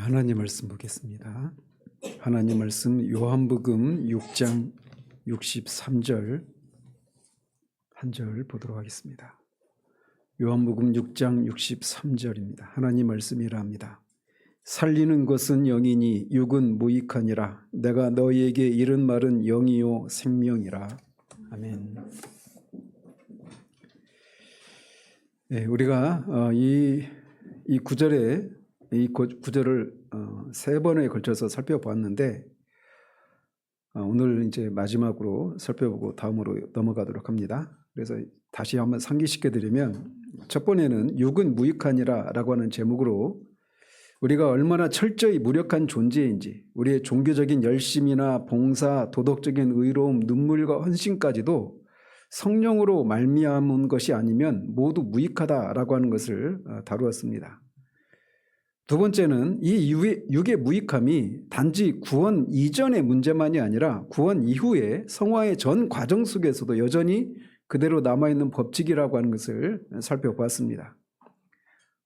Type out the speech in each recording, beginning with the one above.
하나님 말씀 보겠습니다. 하나님 말씀 요한복음 6장 63절 한 절 보도록 하겠습니다. 요한복음 6장 63절입니다. 하나님 말씀이라 합니다. 살리는 것은 영이니 육은 무익하니라. 내가 너희에게 이른 말은 영이요 생명이라. 아멘. 네, 우리가 이 구절을 세 번에 걸쳐서 살펴보았는데 오늘 이제 마지막으로 살펴보고 다음으로 넘어가도록 합니다. 그래서 다시 한번 상기시켜 드리면 첫 번에는 육은 무익하니라 라고 하는 제목으로 우리가 얼마나 철저히 무력한 존재인지, 우리의 종교적인 열심이나 봉사, 도덕적인 의로움, 눈물과 헌신까지도 성령으로 말미암은 것이 아니면 모두 무익하다라고 하는 것을 다루었습니다. 두 번째는 이 육의 무익함이 단지 구원 이전의 문제만이 아니라 구원 이후의 성화의 전 과정 속에서도 여전히 그대로 남아있는 법칙이라고 하는 것을 살펴보았습니다.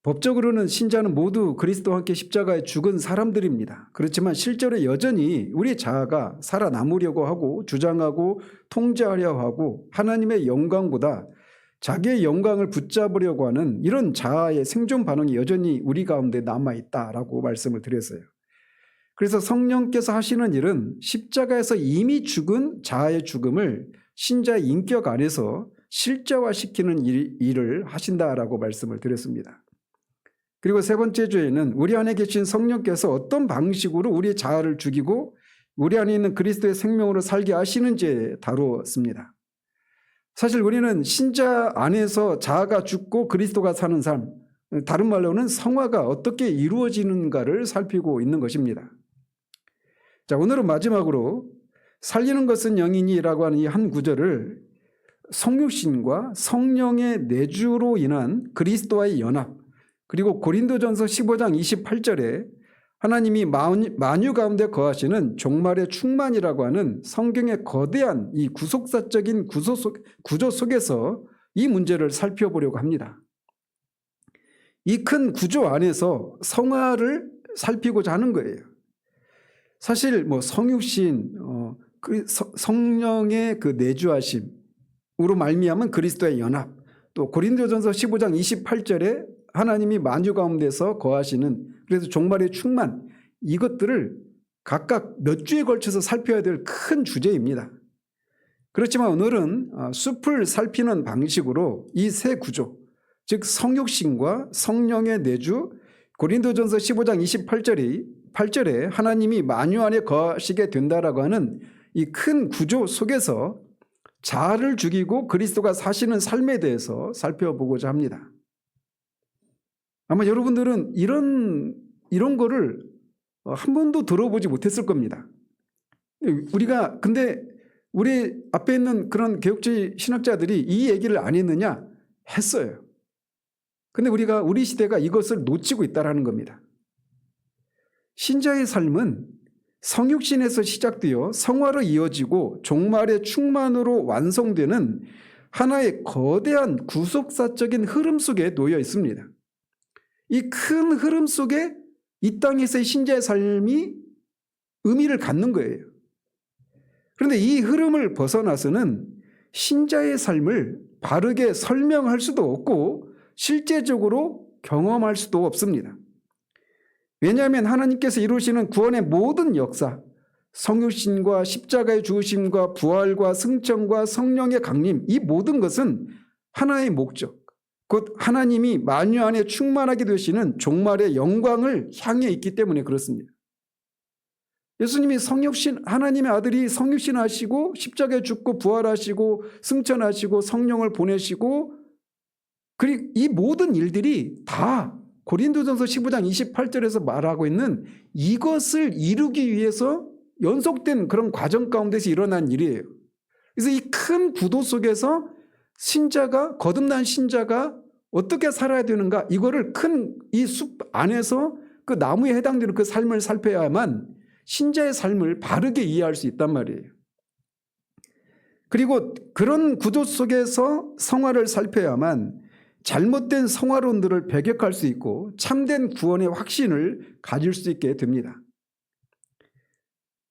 법적으로는 신자는 모두 그리스도와 함께 십자가에 죽은 사람들입니다. 그렇지만 실제로 여전히 우리의 자아가 살아남으려고 하고 주장하고 통제하려 하고 하나님의 영광보다 자기의 영광을 붙잡으려고 하는 이런 자아의 생존 반응이 여전히 우리 가운데 남아있다라고 말씀을 드렸어요. 그래서 성령께서 하시는 일은 십자가에서 이미 죽은 자아의 죽음을 신자의 인격 안에서 실제화시키는 일을 하신다라고 말씀을 드렸습니다. 그리고 세 번째 주에는 우리 안에 계신 성령께서 어떤 방식으로 우리의 자아를 죽이고 우리 안에 있는 그리스도의 생명으로 살게 하시는지 다루었습니다. 사실 우리는 신자 안에서 자아가 죽고 그리스도가 사는 삶, 다른 말로는 성화가 어떻게 이루어지는가를 살피고 있는 것입니다. 자, 오늘은 마지막으로 살리는 것은 영이니라고 하는 이 한 구절을 성육신과 성령의 내주로 인한 그리스도와의 연합, 그리고 고린도전서 15장 28절에 하나님이 만유 가운데 거하시는 종말의 충만이라고 하는 성경의 거대한 이 구속사적인 구조 속에서 이 문제를 살펴보려고 합니다. 이 큰 구조 안에서 성화를 살피고자 하는 거예요. 사실 성육신, 성령의 그 내주하심으로 말미암은 그리스도의 연합, 또 고린도전서 15장 28절에 하나님이 만유 가운데서 거하시는, 그래서 종말의 충만, 이것들을 각각 몇 주에 걸쳐서 살펴야 될 큰 주제입니다. 그렇지만 오늘은 숲을 살피는 방식으로 이 세 구조, 즉 성육신과 성령의 내주, 고린도전서 15장 28절에 하나님이 만유 안에 거하시게 된다라고 하는 이 큰 구조 속에서 자아를 죽이고 그리스도가 사시는 삶에 대해서 살펴보고자 합니다. 아마 여러분들은 이런 거를 한 번도 들어보지 못했을 겁니다. 근데 우리 앞에 있는 그런 개혁주의 신학자들이 이 얘기를 안 했느냐? 했어요. 근데 우리 시대가 이것을 놓치고 있다는 겁니다. 신자의 삶은 성육신에서 시작되어 성화로 이어지고 종말의 충만으로 완성되는 하나의 거대한 구속사적인 흐름 속에 놓여 있습니다. 이 큰 흐름 속에 이 땅에서의 신자의 삶이 의미를 갖는 거예요. 그런데 이 흐름을 벗어나서는 신자의 삶을 바르게 설명할 수도 없고 실제적으로 경험할 수도 없습니다. 왜냐하면 하나님께서 이루시는 구원의 모든 역사, 성육신과 십자가의 죽으심과 부활과 승천과 성령의 강림, 이 모든 것은 하나의 목적, 곧 하나님이 만유 안에 충만하게 되시는 종말의 영광을 향해 있기 때문에 그렇습니다. 예수님이 하나님의 아들이 성육신 하시고 십자가에 죽고 부활하시고 승천하시고 성령을 보내시고, 그리고 이 모든 일들이 다 고린도전서 15장 28절에서 말하고 있는 이것을 이루기 위해서 연속된 그런 과정 가운데서 일어난 일이에요. 그래서 이 큰 구도 속에서 거듭난 신자가 어떻게 살아야 되는가, 이거를 큰 이 숲 안에서 그 나무에 해당되는 그 삶을 살펴야만 신자의 삶을 바르게 이해할 수 있단 말이에요. 그리고 그런 구조 속에서 성화를 살펴야만 잘못된 성화론들을 배격할 수 있고 참된 구원의 확신을 가질 수 있게 됩니다.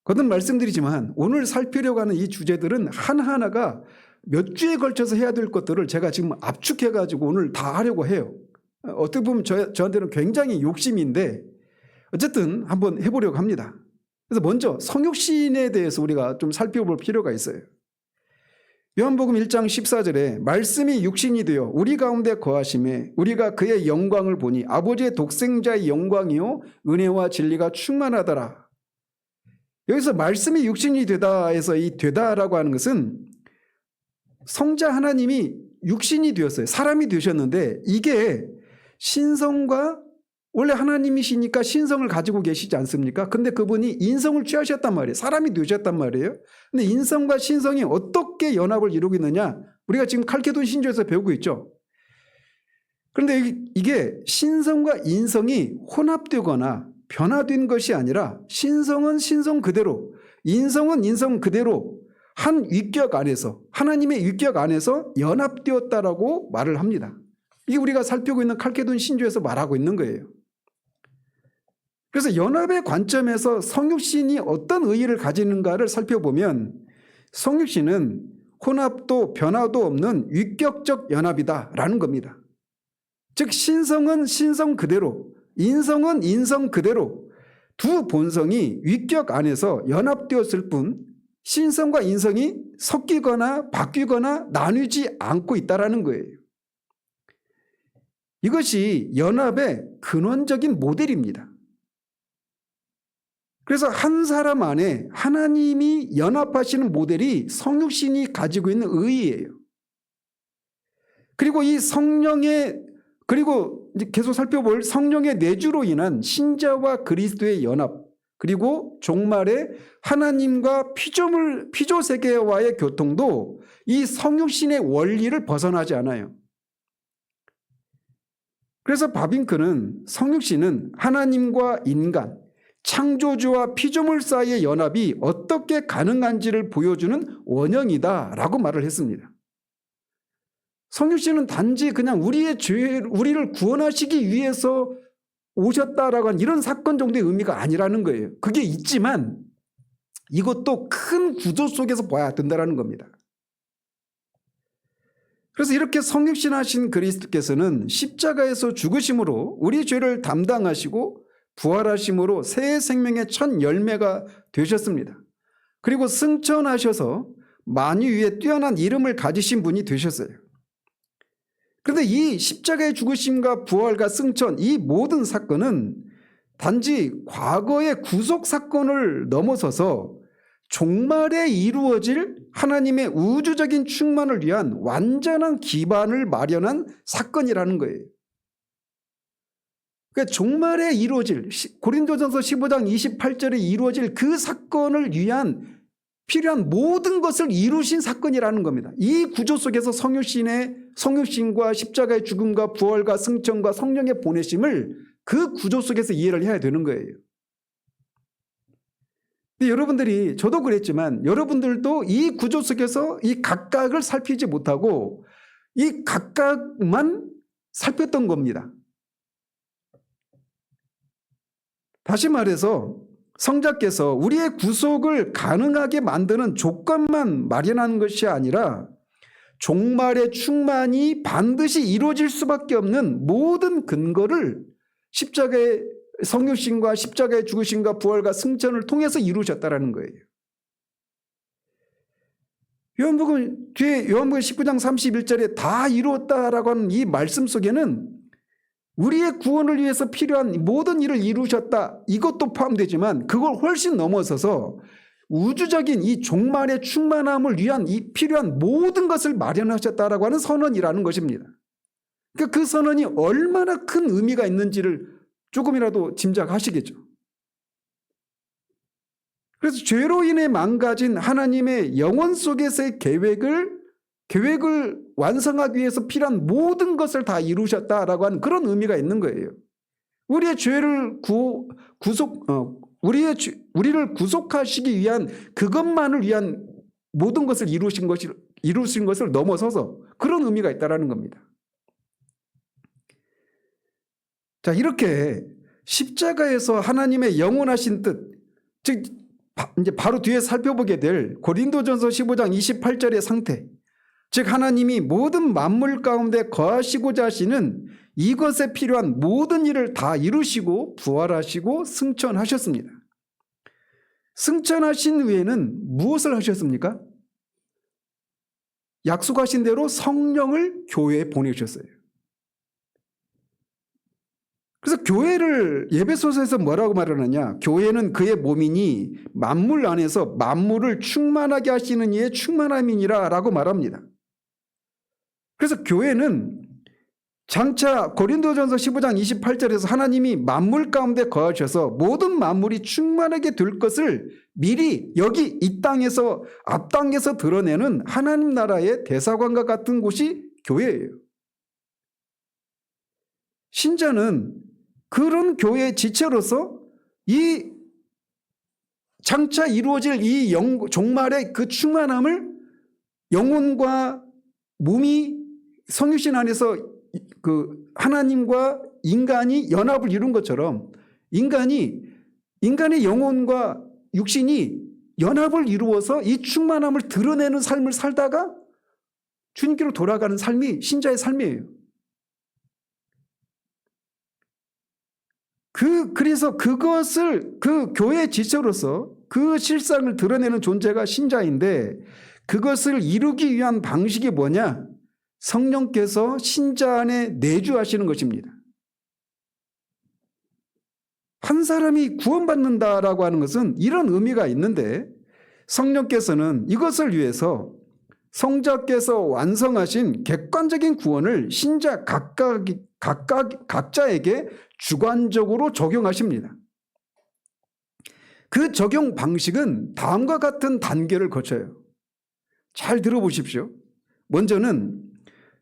거듭 말씀드리지만 오늘 살피려고 하는 이 주제들은 하나하나가 몇 주에 걸쳐서 해야 될 것들을 제가 지금 압축해가지고 오늘 다 하려고 해요. 어떻게 보면 저한테는 굉장히 욕심인데 어쨌든 한번 해보려고 합니다. 그래서 먼저 성육신에 대해서 우리가 좀 살펴볼 필요가 있어요. 요한복음 1장 14절에 말씀이 육신이 되어 우리 가운데 거하심에 우리가 그의 영광을 보니 아버지의 독생자의 영광이요 은혜와 진리가 충만하더라. 여기서 말씀이 육신이 되다 해서 이 되다라고 하는 것은 성자 하나님이 육신이 되었어요. 사람이 되셨는데 이게 신성과 원래 하나님이시니까 신성을 가지고 계시지 않습니까? 근데 그분이 인성을 취하셨단 말이에요. 사람이 되셨단 말이에요. 근데 인성과 신성이 어떻게 연합을 이루고 있느냐? 우리가 지금 칼케돈 신조에서 배우고 있죠. 그런데 이게 신성과 인성이 혼합되거나 변화된 것이 아니라 신성은 신성 그대로, 인성은 인성 그대로 한 위격 안에서, 하나님의 위격 안에서 연합되었다라고 말을 합니다. 이게 우리가 살피고 있는 칼케돈 신조에서 말하고 있는 거예요. 그래서 연합의 관점에서 성육신이 어떤 의의를 가지는가를 살펴보면 성육신은 혼합도 변화도 없는 위격적 연합이다라는 겁니다. 즉 신성은 신성 그대로, 인성은 인성 그대로 두 본성이 위격 안에서 연합되었을 뿐 신성과 인성이 섞이거나 바뀌거나 나뉘지 않고 있다는 거예요. 이것이 연합의 근원적인 모델입니다. 그래서 한 사람 안에 하나님이 연합하시는 모델이 성육신이 가지고 있는 의의예요. 그리고 이 성령의 그리고 이제 계속 살펴볼 성령의 내주로 인한 신자와 그리스도의 연합 그리고 종말에 하나님과 피조 세계와의 교통도 이 성육신의 원리를 벗어나지 않아요. 그래서 바빙크는 성육신은 하나님과 인간 창조주와 피조물 사이의 연합이 어떻게 가능한지를 보여주는 원형이다라고 말을 했습니다. 성육신은 단지 그냥 우리를 구원하시기 위해서 오셨다라고 하는 이런 사건 정도의 의미가 아니라는 거예요. 그게 있지만 이것도 큰 구조 속에서 봐야 된다는 겁니다. 그래서 이렇게 성육신하신 그리스도께서는 십자가에서 죽으심으로 우리 죄를 담당하시고 부활하심으로 새 생명의 첫 열매가 되셨습니다. 그리고 승천하셔서 만유 위에 뛰어난 이름을 가지신 분이 되셨어요. 그런데 이 십자가의 죽으심과 부활과 승천 이 모든 사건은 단지 과거의 구속 사건을 넘어서서 종말에 이루어질 하나님의 우주적인 충만을 위한 완전한 기반을 마련한 사건이라는 거예요. 그러니까 종말에 이루어질 고린도전서 15장 28절에 이루어질 그 사건을 위한 필요한 모든 것을 이루신 사건이라는 겁니다. 이 구조 속에서 성육신과 십자가의 죽음과 부활과 승천과 성령의 보내심을 그 구조 속에서 이해를 해야 되는 거예요. 근데 여러분들이 저도 그랬지만 여러분들도 이 구조 속에서 이 각각을 살피지 못하고 이 각각만 살폈던 겁니다. 다시 말해서 성자께서 우리의 구속을 가능하게 만드는 조건만 마련하는 것이 아니라 종말의 충만이 반드시 이루어질 수밖에 없는 모든 근거를 십자가의 성육신과 십자가의 죽으심과 부활과 승천을 통해서 이루셨다는 거예요. 요한복음 19장 31절에 다 이루었다라고 하는 이 말씀 속에는 우리의 구원을 위해서 필요한 모든 일을 이루셨다 이것도 포함되지만 그걸 훨씬 넘어서서 우주적인 이 종말의 충만함을 위한 이 필요한 모든 것을 마련하셨다라고 하는 선언이라는 것입니다. 그러니까 그 선언이 얼마나 큰 의미가 있는지를 조금이라도 짐작하시겠죠. 그래서 죄로 인해 망가진 하나님의 영원 속에서의 계획을 완성하기 위해서 필요한 모든 것을 다 이루셨다라고 하는 그런 의미가 있는 거예요. 우리의 죄를 우리를 구속하시기 위한 그것만을 위한 모든 것을 이루신 것을 넘어서서 그런 의미가 있다라는 겁니다. 자, 이렇게 십자가에서 하나님의 영원하신 뜻, 즉 이제 바로 뒤에 살펴보게 될 고린도전서 15장 28절의 상태, 즉 하나님이 모든 만물 가운데 거하시고자 하시는 이것에 필요한 모든 일을 다 이루시고 부활하시고 승천하셨습니다. 승천하신 후에는 무엇을 하셨습니까? 약속하신 대로 성령을 교회에 보내셨어요. 그래서 교회를 에베소서에서 뭐라고 말하느냐? 교회는 그의 몸이니 만물 안에서 만물을 충만하게 하시는 이의 충만함이니라 라고 말합니다. 그래서 교회는 장차 고린도전서 15장 28절에서 하나님이 만물 가운데 거하셔서 모든 만물이 충만하게 될 것을 미리 여기 이 땅에서 앞당겨서 드러내는 하나님 나라의 대사관과 같은 곳이 교회예요. 신자는 그런 교회의 지체로서 이 장차 이루어질 이 종말의 그 충만함을 영혼과 몸이 성육신 안에서 그 하나님과 인간이 연합을 이룬 것처럼 인간의 영혼과 육신이 연합을 이루어서 이 충만함을 드러내는 삶을 살다가 주님께로 돌아가는 삶이 신자의 삶이에요. 그래서 그것을 그 교회의 지체로서 그 실상을 드러내는 존재가 신자인데, 그것을 이루기 위한 방식이 뭐냐? 성령께서 신자 안에 내주하시는 것입니다. 한 사람이 구원받는다라고 하는 것은 이런 의미가 있는데, 성령께서는 이것을 위해서 성자께서 완성하신 객관적인 구원을 신자 각자에게 주관적으로 적용하십니다. 그 적용 방식은 다음과 같은 단계를 거쳐요. 잘 들어보십시오. 먼저는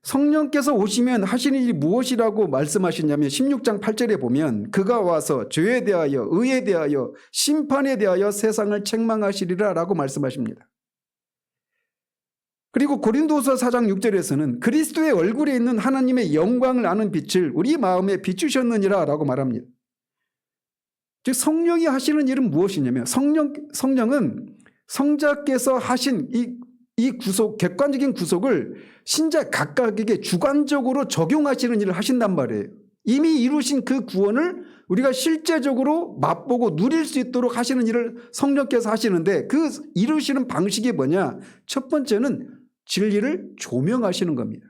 성령께서 오시면 하시는 일이 무엇이라고 말씀하시냐면 16장 8절에 보면 그가 와서 죄에 대하여 의에 대하여 심판에 대하여 세상을 책망하시리라 라고 말씀하십니다. 그리고 고린도서 4장 6절에서는 그리스도의 얼굴에 있는 하나님의 영광을 아는 빛을 우리 마음에 비추셨느니라 라고 말합니다. 즉 성령이 하시는 일은 무엇이냐면 성령은 성자께서 하신 이 구속, 객관적인 구속을 신자 각각에게 주관적으로 적용하시는 일을 하신단 말이에요. 이미 이루신 그 구원을 우리가 실제적으로 맛보고 누릴 수 있도록 하시는 일을 성령께서 하시는데, 그 이루시는 방식이 뭐냐? 첫 번째는 진리를 조명하시는 겁니다.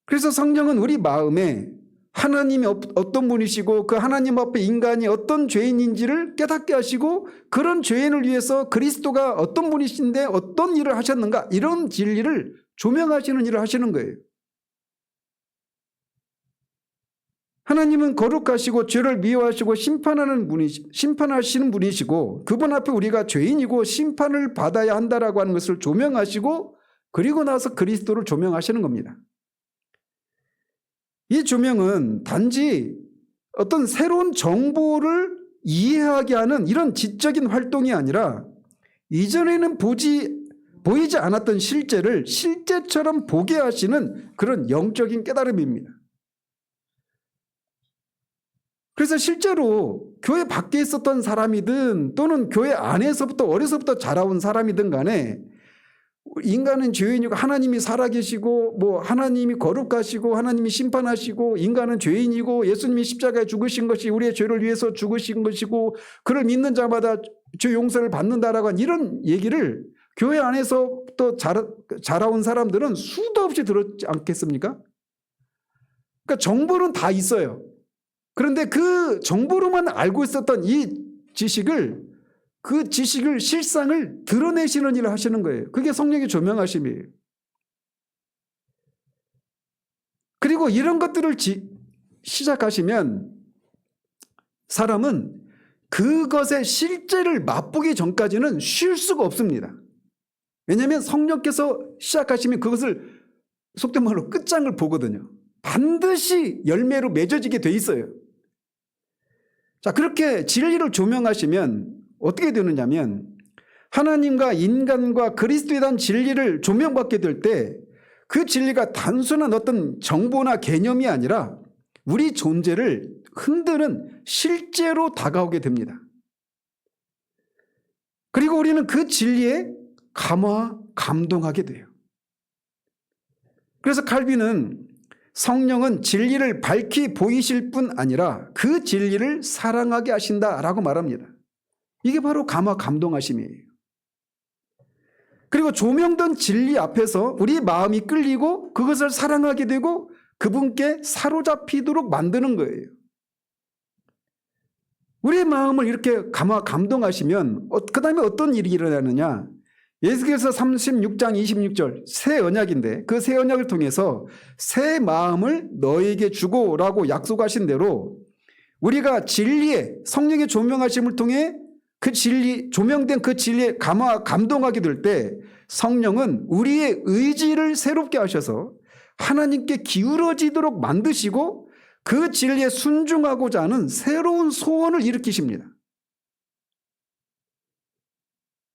그래서 성령은 우리 마음에 하나님이 어떤 분이시고 그 하나님 앞에 인간이 어떤 죄인인지를 깨닫게 하시고, 그런 죄인을 위해서 그리스도가 어떤 분이신데 어떤 일을 하셨는가, 이런 진리를 조명하시는 일을 하시는 거예요. 하나님은 거룩하시고 죄를 미워하시고 심판하시는 분이시고, 그분 앞에 우리가 죄인이고 심판을 받아야 한다라고 하는 것을 조명하시고, 그리고 나서 그리스도를 조명하시는 겁니다. 이 조명은 단지 어떤 새로운 정보를 이해하게 하는 이런 지적인 활동이 아니라 이전에는 보이지 않았던 실제를 실제처럼 보게 하시는 그런 영적인 깨달음입니다. 그래서 실제로 교회 밖에 있었던 사람이든 또는 교회 안에서부터 어려서부터 자라온 사람이든 간에 인간은 죄인이고 하나님이 살아계시고 뭐 하나님이 거룩하시고 하나님이 심판하시고 인간은 죄인이고 예수님이 십자가에 죽으신 것이 우리의 죄를 위해서 죽으신 것이고 그를 믿는 자마다 죄 용서를 받는다라고 하는 이런 얘기를 교회 안에서부터 자라온 사람들은 수도 없이 들었지 않겠습니까? 그러니까 정보는 다 있어요. 그런데 그 정보로만 알고 있었던 이 지식을, 그 지식을 실상을 드러내시는 일을 하시는 거예요. 그게 성령의 조명하심이에요. 그리고 이런 것들을 시작하시면 사람은 그것의 실제를 맛보기 전까지는 쉴 수가 없습니다. 왜냐하면 성령께서 시작하시면 그것을 속된 말로 끝장을 보거든요. 반드시 열매로 맺어지게 돼 있어요. 자, 그렇게 진리를 조명하시면 어떻게 되느냐면 하나님과 인간과 그리스도에 대한 진리를 조명받게 될 때 그 진리가 단순한 어떤 정보나 개념이 아니라 우리 존재를 흔드는 실제로 다가오게 됩니다. 그리고 우리는 그 진리에 감동하게 돼요. 그래서 칼빈은 성령은 진리를 밝히 보이실 뿐 아니라 그 진리를 사랑하게 하신다라고 말합니다. 이게 바로 감동하심이에요. 그리고 조명된 진리 앞에서 우리 마음이 끌리고 그것을 사랑하게 되고 그분께 사로잡히도록 만드는 거예요. 우리의 마음을 이렇게 감동하시면 그 다음에 어떤 일이 일어나느냐. 예수께서 36장 26절 새 언약인데 그 새 언약을 통해서 새 마음을 너에게 주고라고 약속하신 대로 우리가 진리에 성령의 조명하심을 통해 그 진리 조명된 그 진리에 감동하게 될 때 성령은 우리의 의지를 새롭게 하셔서 하나님께 기울어지도록 만드시고 그 진리에 순종하고자 하는 새로운 소원을 일으키십니다.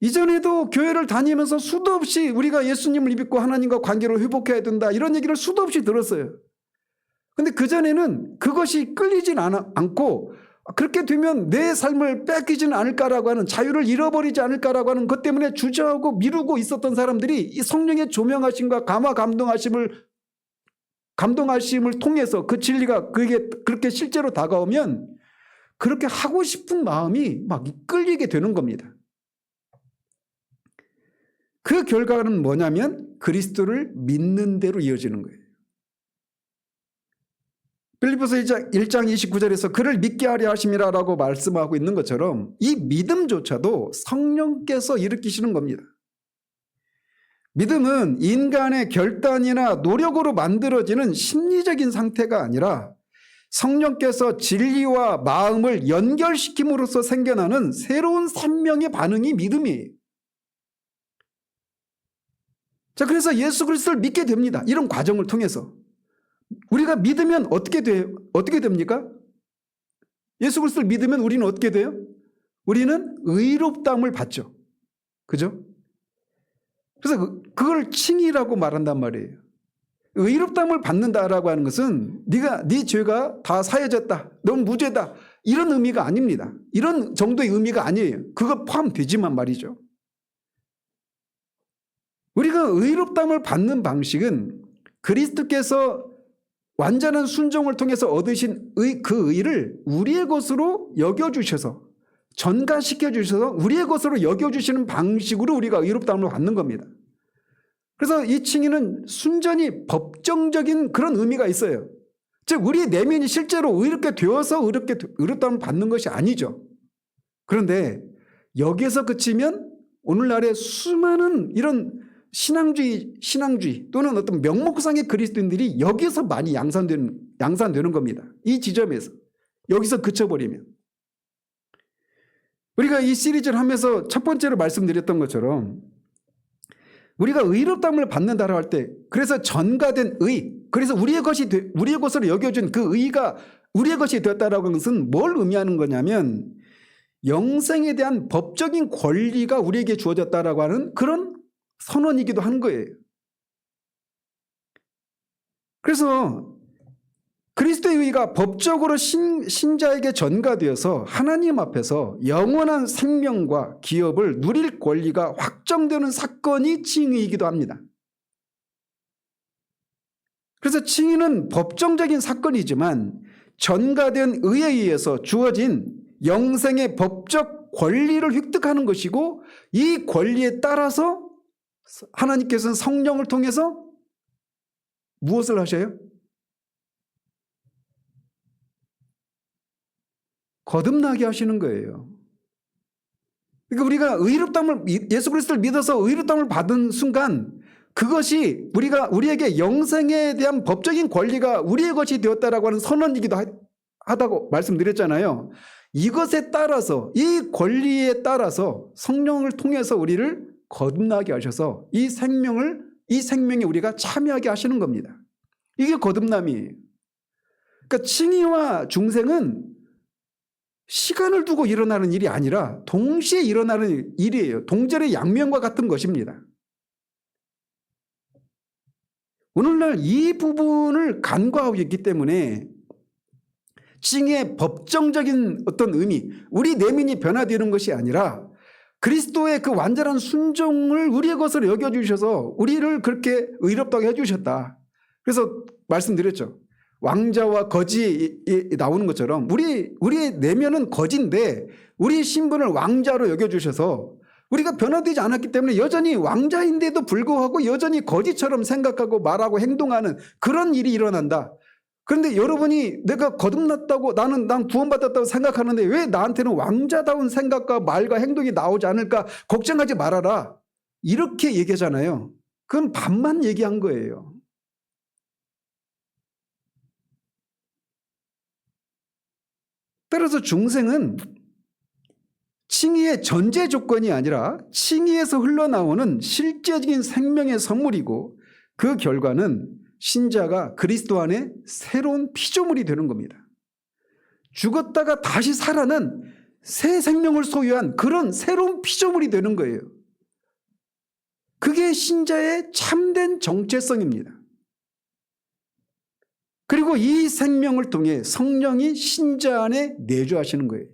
이전에도 교회를 다니면서 수도 없이 우리가 예수님을 믿고 하나님과 관계를 회복해야 된다 이런 얘기를 수도 없이 들었어요. 그런데 그전에는 그것이 끌리진 않고 그렇게 되면 내 삶을 뺏기지는 않을까라고 하는 자유를 잃어버리지 않을까라고 하는 것 때문에 주저하고 미루고 있었던 사람들이 이 성령의 조명하심과 감동하심을 통해서 그 진리가 그게 그렇게 실제로 다가오면 그렇게 하고 싶은 마음이 막 끌리게 되는 겁니다. 그 결과는 뭐냐면 그리스도를 믿는 대로 이어지는 거예요. 빌립보서 1장 29절에서 그를 믿게 하려 하심이라고 말씀하고 있는 것처럼 이 믿음조차도 성령께서 일으키시는 겁니다. 믿음은 인간의 결단이나 노력으로 만들어지는 심리적인 상태가 아니라 성령께서 진리와 마음을 연결시킴으로써 생겨나는 새로운 생명의 반응이 믿음이에요. 자, 그래서 예수 그리스도를 믿게 됩니다. 이런 과정을 통해서. 우리가 믿으면 어떻게 됩니까? 예수 그리스도를 믿으면 우리는 어떻게 돼요? 우리는 의롭다함을 받죠. 그죠? 그래서 그걸 칭의라고 말한단 말이에요. 의롭다함을 받는다라고 하는 것은 네 죄가 다 사해졌다. 넌 무죄다. 이런 의미가 아닙니다. 이런 정도의 의미가 아니에요. 그거 포함되지만 말이죠. 우리가 의롭다함을 받는 방식은 그리스도께서 완전한 순종을 통해서 얻으신 그 의를 우리의 것으로 여겨주셔서 전가시켜주셔서 우리의 것으로 여겨주시는 방식으로 우리가 의롭다함을 받는 겁니다. 그래서 이 칭의는 순전히 법정적인 그런 의미가 있어요. 즉 우리 내면이 실제로 의롭게 되어서 의롭다함을 받는 것이 아니죠. 그런데 여기에서 그치면 오늘날의 수많은 이런 신앙주의 또는 어떤 명목상의 그리스도인들이 여기서 많이 양산되는 겁니다. 이 지점에서. 여기서 그쳐버리면. 우리가 이 시리즈를 하면서 첫 번째로 말씀드렸던 것처럼 우리가 의롭다함을 받는다라고 할 때 그래서 전가된 의, 그래서 우리의 것으로 여겨준 그 의가 우리의 것이 되었다라고 하는 것은 뭘 의미하는 거냐면 영생에 대한 법적인 권리가 우리에게 주어졌다라고 하는 그런 선언이기도 한 거예요. 그래서 그리스도의 의가 법적으로 신자에게 전가되어서 하나님 앞에서 영원한 생명과 기업을 누릴 권리가 확정되는 사건이 칭의이기도 합니다. 그래서 칭의는 법정적인 사건이지만 전가된 의에 의해서 주어진 영생의 법적 권리를 획득하는 것이고 이 권리에 따라서 하나님께서는 성령을 통해서 무엇을 하셔요? 거듭나게 하시는 거예요. 그러니까 우리가 예수 그리스도를 믿어서 의롭다함을 받은 순간 그것이 우리에게 영생에 대한 법적인 권리가 우리의 것이 되었다라고 하는 선언이기도 하다고 말씀드렸잖아요. 이것에 따라서 이 권리에 따라서 성령을 통해서 우리를 거듭나게 하셔서 이 생명에 우리가 참여하게 하시는 겁니다. 이게 거듭남이에요. 그러니까 칭의와 중생은 시간을 두고 일어나는 일이 아니라 동시에 일어나는 일이에요. 동절의 양면과 같은 것입니다. 오늘날 이 부분을 간과하고 있기 때문에 칭의의 법정적인 어떤 의미, 우리 내면이 변화되는 것이 아니라 그리스도의 그 완전한 순종을 우리의 것으로 여겨주셔서 우리를 그렇게 의롭다고 해주셨다. 그래서 말씀드렸죠. 왕자와 거지 나오는 것처럼 우리의 내면은 거지인데 우리의 신분을 왕자로 여겨주셔서 우리가 변화되지 않았기 때문에 여전히 왕자인데도 불구하고 여전히 거지처럼 생각하고 말하고 행동하는 그런 일이 일어난다. 그런데 여러분이 내가 거듭났다고 난 구원받았다고 생각하는데 왜 나한테는 왕자다운 생각과 말과 행동이 나오지 않을까 걱정하지 말아라. 이렇게 얘기하잖아요. 그건 반만 얘기한 거예요. 따라서 중생은 칭의의 전제 조건이 아니라 칭의에서 흘러나오는 실제적인 생명의 선물이고 그 결과는 신자가 그리스도 안에 새로운 피조물이 되는 겁니다. 죽었다가 다시 살아난 새 생명을 소유한 그런 새로운 피조물이 되는 거예요. 그게 신자의 참된 정체성입니다. 그리고 이 생명을 통해 성령이 신자 안에 내주하시는 거예요.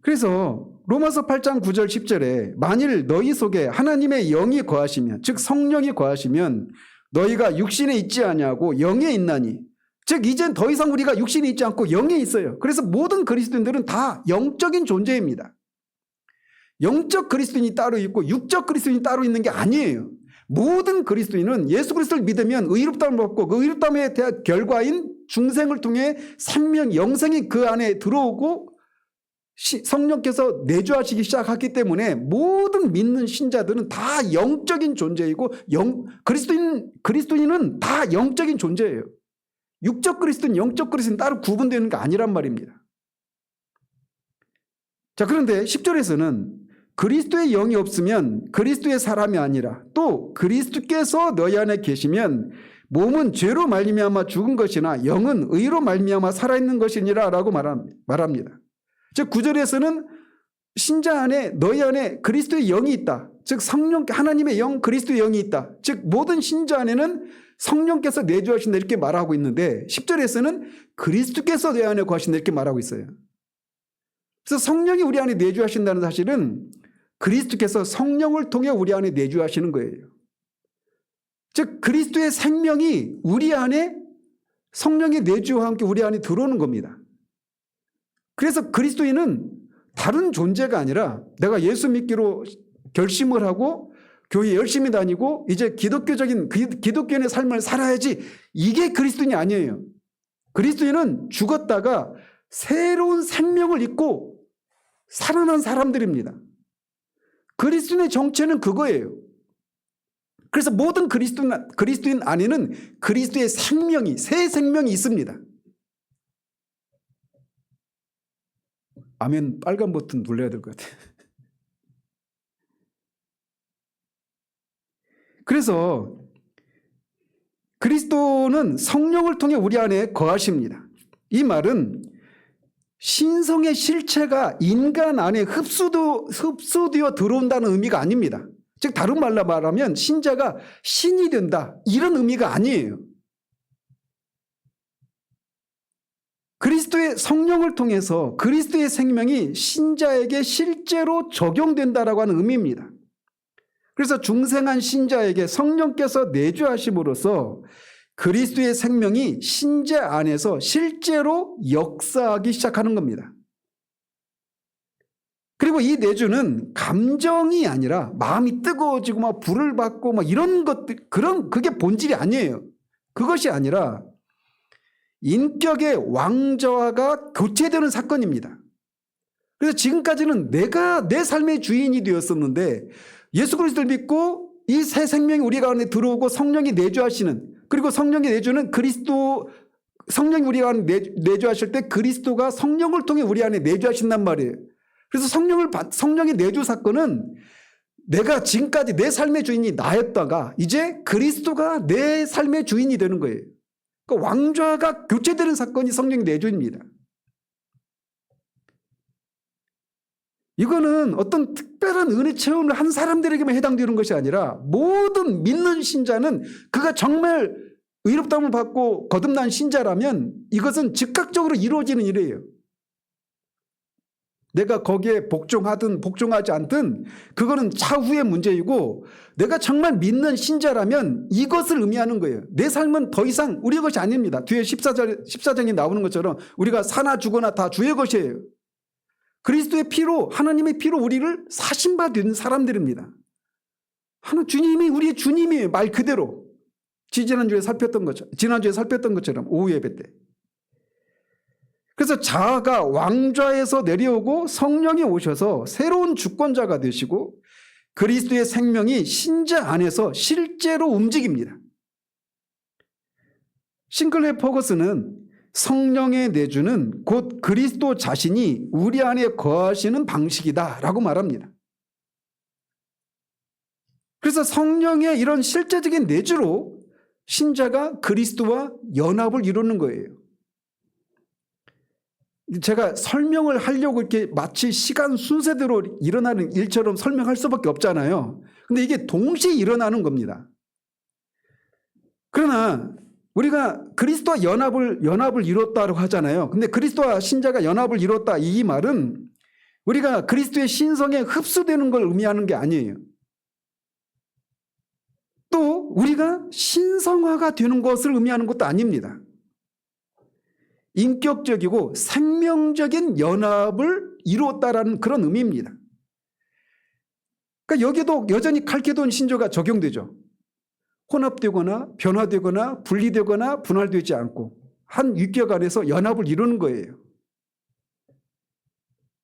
그래서 로마서 8장 9절 10절에 만일 너희 속에 하나님의 영이 거하시면 즉 성령이 거하시면 너희가 육신에 있지 아니하고 영에 있나니 즉 이젠 더 이상 우리가 육신에 있지 않고 영에 있어요. 그래서 모든 그리스도인들은 다 영적인 존재입니다. 영적 그리스도인이 따로 있고 육적 그리스도인이 따로 있는 게 아니에요. 모든 그리스도인은 예수 그리스도를 믿으면 의롭다함을 받고 그 의롭다함에 대한 결과인 중생을 통해 생명, 영생이 그 안에 들어오고 성령께서 내주하시기 시작했기 때문에 모든 믿는 신자들은 다 영적인 존재이고 그리스도인은 다 영적인 존재예요. 육적 그리스도인, 영적 그리스도인 따로 구분되는 게 아니란 말입니다. 자, 그런데 10절에서는 그리스도의 영이 없으면 그리스도의 사람이 아니라 또 그리스도께서 너희 안에 계시면 몸은 죄로 말미암아 죽은 것이나 영은 의로 말미암아 살아있는 것이니라 라고 말합니다. 즉 9절에서는 신자 안에 너희 안에 그리스도의 영이 있다. 즉 성령 하나님의 영 그리스도의 영이 있다. 즉 모든 신자 안에는 성령께서 내주하신다 이렇게 말하고 있는데 10절에서는 그리스도께서 내 안에 거하신다 이렇게 말하고 있어요. 그래서 성령이 우리 안에 내주하신다는 사실은 그리스도께서 성령을 통해 우리 안에 내주하시는 거예요. 즉 그리스도의 생명이 우리 안에 성령의 내주와 함께 우리 안에 들어오는 겁니다. 그래서 그리스도인은 다른 존재가 아니라 내가 예수 믿기로 결심을 하고 교회 열심히 다니고 이제 기독교인의 삶을 살아야지 이게 그리스도인이 아니에요. 그리스도인은 죽었다가 새로운 생명을 입고 살아난 사람들입니다. 그리스도인의 정체는 그거예요. 그래서 모든 그리스도인 안에는 그리스도의 생명이 새 생명이 있습니다. 아멘 빨간 버튼 눌러야 될 것 같아요. 그래서 그리스도는 성령을 통해 우리 안에 거하십니다. 이 말은 신성의 실체가 인간 안에 흡수되어 들어온다는 의미가 아닙니다. 즉 다른 말로 말하면 신자가 신이 된다 이런 의미가 아니에요. 그리스도의 성령을 통해서 그리스도의 생명이 신자에게 실제로 적용된다라고 하는 의미입니다. 그래서 중생한 신자에게 성령께서 내주하심으로써 그리스도의 생명이 신자 안에서 실제로 역사하기 시작하는 겁니다. 그리고 이 내주는 감정이 아니라 마음이 뜨거워지고 막 불을 받고 막 이런 것들 그게 본질이 아니에요. 그것이 아니라 인격의 왕좌가 교체되는 사건입니다. 그래서 지금까지는 내가 내 삶의 주인이 되었었는데 예수 그리스도를 믿고 이 새 생명이 우리 가운데 들어오고 성령이 내주하시는 그리고 성령이 내주는 성령이 우리 안에 내주하실 때 그리스도가 성령을 통해 우리 안에 내주하신단 말이에요. 그래서 성령의 내주 사건은 내가 지금까지 내 삶의 주인이 나였다가 이제 그리스도가 내 삶의 주인이 되는 거예요. 그러니까 왕좌가 교체되는 사건이 성령의 내주입니다. 이거는 어떤 특별한 은혜 체험을 한 사람들에게만 해당되는 것이 아니라 모든 믿는 신자는 그가 정말 의롭다움을 받고 거듭난 신자라면 이것은 즉각적으로 이루어지는 일이에요. 내가 거기에 복종하든 복종하지 않든 그거는 차후의 문제이고, 내가 정말 믿는 신자라면 이것을 의미하는 거예요. 내 삶은 더 이상 우리의 것이 아닙니다. 뒤에 14장에 나오는 것처럼 우리가 사나 죽거나 다 주의 것이에요. 그리스도의 피로, 하나님의 피로 우리를 사신받은 사람들입니다. 주님이 우리의 주님이에요. 말 그대로. 지난주에 살폈던 것처럼 오후 예배 때. 그래서 자아가 왕좌에서 내려오고 성령이 오셔서 새로운 주권자가 되시고 그리스도의 생명이 신자 안에서 실제로 움직입니다. 싱클레어 퍼거슨은 성령의 내주는 곧 그리스도 자신이 우리 안에 거하시는 방식이다 라고 말합니다. 그래서 성령의 이런 실제적인 내주로 신자가 그리스도와 연합을 이루는 거예요. 제가 설명을 하려고 이렇게 마치 시간 순서대로 일어나는 일처럼 설명할 수밖에 없잖아요. 근데 이게 동시에 일어나는 겁니다. 그러나 우리가 그리스도와 연합을 이뤘다고 하잖아요. 근데 그리스도와 신자가 연합을 이뤘다 이 말은 우리가 그리스도의 신성에 흡수되는 걸 의미하는 게 아니에요. 또 우리가 신성화가 되는 것을 의미하는 것도 아닙니다. 인격적이고 생명적인 연합을 이루었다라는 그런 의미입니다. 그러니까 여기도 여전히 칼케돈 신조가 적용되죠. 혼합되거나 변화되거나 분리되거나 분할되지 않고 한 유격 안에서 연합을 이루는 거예요.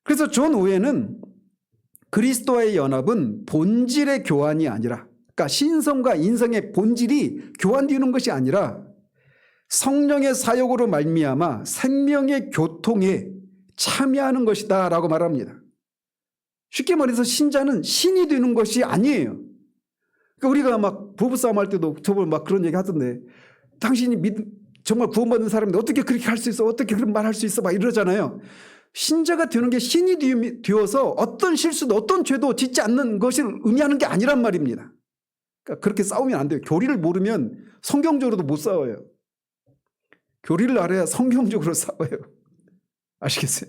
그래서 존 오웬은 그리스도와의 연합은 본질의 교환이 아니라, 그러니까 신성과 인성의 본질이 교환되는 것이 아니라 성령의 사역으로 말미암아 생명의 교통에 참여하는 것이다 라고 말합니다. 쉽게 말해서 신자는 신이 되는 것이 아니에요. 그러니까 우리가 막 부부싸움 할 때도 저번 막 그런 얘기 하던데, 당신이 정말 구원받은 사람인데 어떻게 그렇게 할 수 있어? 어떻게 그런 말 할 수 있어? 막 이러잖아요. 신자가 되는 게 신이 되어서 어떤 실수도 어떤 죄도 짓지 않는 것을 의미하는 게 아니란 말입니다. 그러니까 그렇게 싸우면 안 돼요. 교리를 모르면 성경적으로도 못 싸워요. 교리를 알아야 성경적으로 싸워요. 아시겠어요?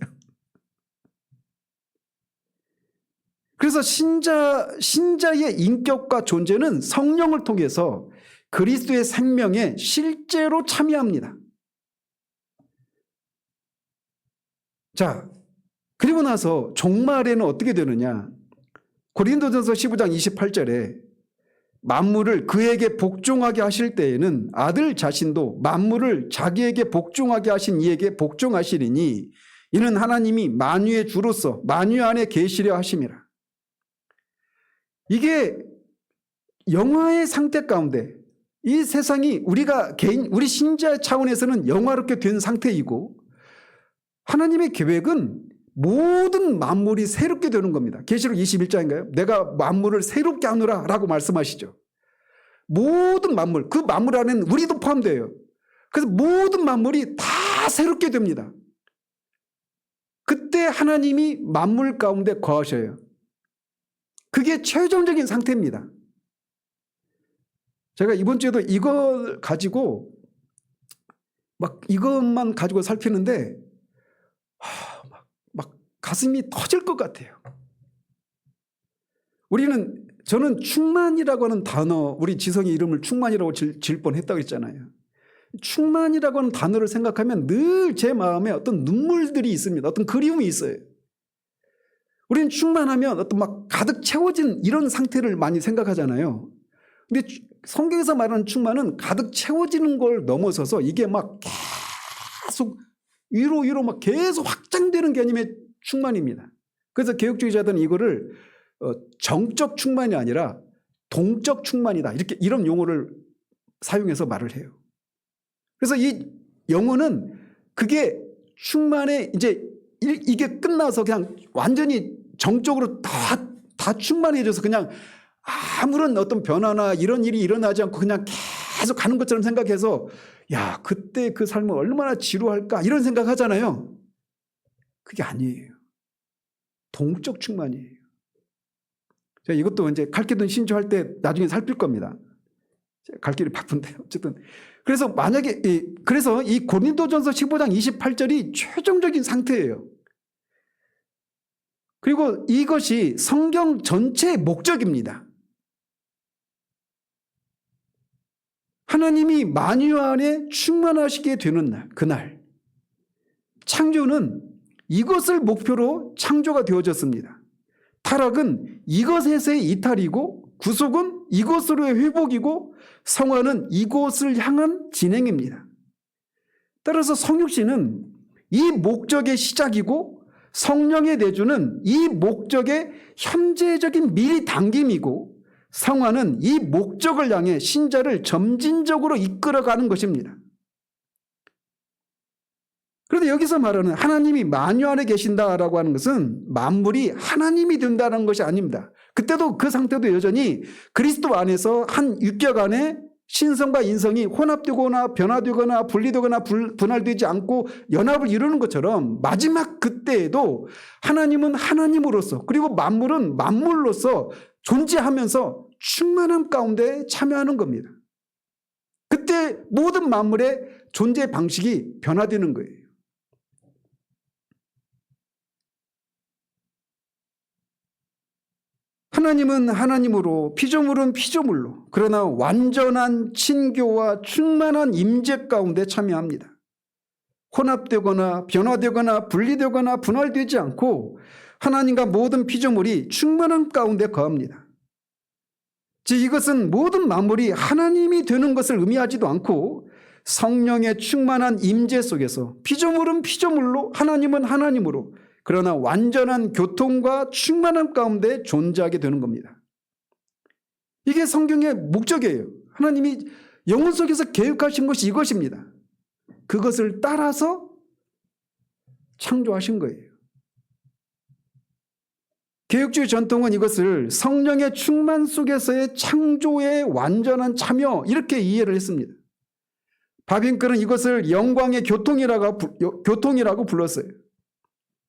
그래서 신자의 인격과 존재는 성령을 통해서 그리스도의 생명에 실제로 참여합니다. 자, 그리고 나서 종말에는 어떻게 되느냐? 고린도전서 15장 28절에 만물을 그에게 복종하게 하실 때에는 아들 자신도 만물을 자기에게 복종하게 하신 이에게 복종하시리니 이는 하나님이 만유의 주로서 만유 안에 계시려 하심이라. 이게 영화의 상태 가운데 이 세상이 우리 신자 차원에서는 영화롭게 된 상태이고, 하나님의 계획은 모든 만물이 새롭게 되는 겁니다. 계시록 21장인가요? 내가 만물을 새롭게 하노라 라고 말씀하시죠. 모든 만물, 그 만물 안에는 우리도 포함돼요. 그래서 모든 만물이 다 새롭게 됩니다. 그때 하나님이 만물 가운데 거하셔요. 그게 최종적인 상태입니다. 제가 이번 주에도 이걸 가지고 이것만 가지고 살피는데 막 가슴이 터질 것 같아요. 저는 충만이라고 하는 단어, 우리 지성의 이름을 충만이라고 질 뻔했다고 했잖아요. 충만이라고 하는 단어를 생각하면 늘 제 마음에 어떤 눈물들이 있습니다. 어떤 그리움이 있어요. 우리는 충만하면 어떤 막 가득 채워진 이런 상태를 많이 생각하잖아요. 근데 성경에서 말하는 충만은 가득 채워지는 걸 넘어서서 이게 막 계속 위로 막 계속 확장되는 개념의 충만입니다. 그래서 개혁주의자들은 이거를 정적 충만이 아니라 동적 충만이다, 이런 용어를 사용해서 말을 해요. 그래서 이 영어는 그게 충만에 이제 이게 끝나서 그냥 완전히 정적으로 다 충만해져서 그냥 아무런 어떤 변화나 이런 일이 일어나지 않고 그냥 계속 가는 것처럼 생각해서 야, 그때 그 삶은 얼마나 지루할까 이런 생각하잖아요. 그게 아니에요. 동적 충만이에요. 제가 이것도 이제 칼케돈 신조할 때 나중에 살필 겁니다. 갈 길이 바쁜데 어쨌든. 그래서 만약에 그래서 이 고린도전서 15장 28절이 최종적인 상태예요. 그리고 이것이 성경 전체의 목적입니다. 하나님이 만유 안에 충만하시게 되는 날, 그날 창조는 이것을 목표로 창조가 되어졌습니다. 타락은 이것에서의 이탈이고 구속은 이것으로의 회복이고 성화는 이곳을 향한 진행입니다. 따라서 성육신은 이 목적의 시작이고 성령의 내주는 이 목적의 현재적인 미리 당김이고 성화는 이 목적을 향해 신자를 점진적으로 이끌어가는 것입니다. 그런데 여기서 말하는 하나님이 만유 안에 계신다라고 하는 것은 만물이 하나님이 된다는 것이 아닙니다. 그때도 그 상태도 여전히 그리스도 안에서 한 육격 안에 신성과 인성이 혼합되거나 변화되거나 분리되거나 분할되지 않고 연합을 이루는 것처럼 마지막 그때에도 하나님은 하나님으로서 그리고 만물은 만물로서 존재하면서 충만함 가운데 참여하는 겁니다. 그때 모든 만물의 존재 방식이 변화되는 거예요. 하나님은 하나님으로 피조물은 피조물로 그러나 완전한 친교와 충만한 임재 가운데 참여합니다. 혼합되거나 변화되거나 분리되거나 분할되지 않고 하나님과 모든 피조물이 충만한 가운데 거합니다. 즉 이것은 모든 만물이 하나님이 되는 것을 의미하지도 않고 성령의 충만한 임재 속에서 피조물은 피조물로 하나님은 하나님으로 그러나 완전한 교통과 충만함 가운데 존재하게 되는 겁니다. 이게 성경의 목적이에요. 하나님이 영혼 속에서 계획하신 것이 이것입니다. 그것을 따라서 창조하신 거예요. 개혁주의 전통은 이것을 성령의 충만 속에서의 창조의 완전한 참여 이렇게 이해를 했습니다. 바빙클은 이것을 영광의 교통이라고 불렀어요.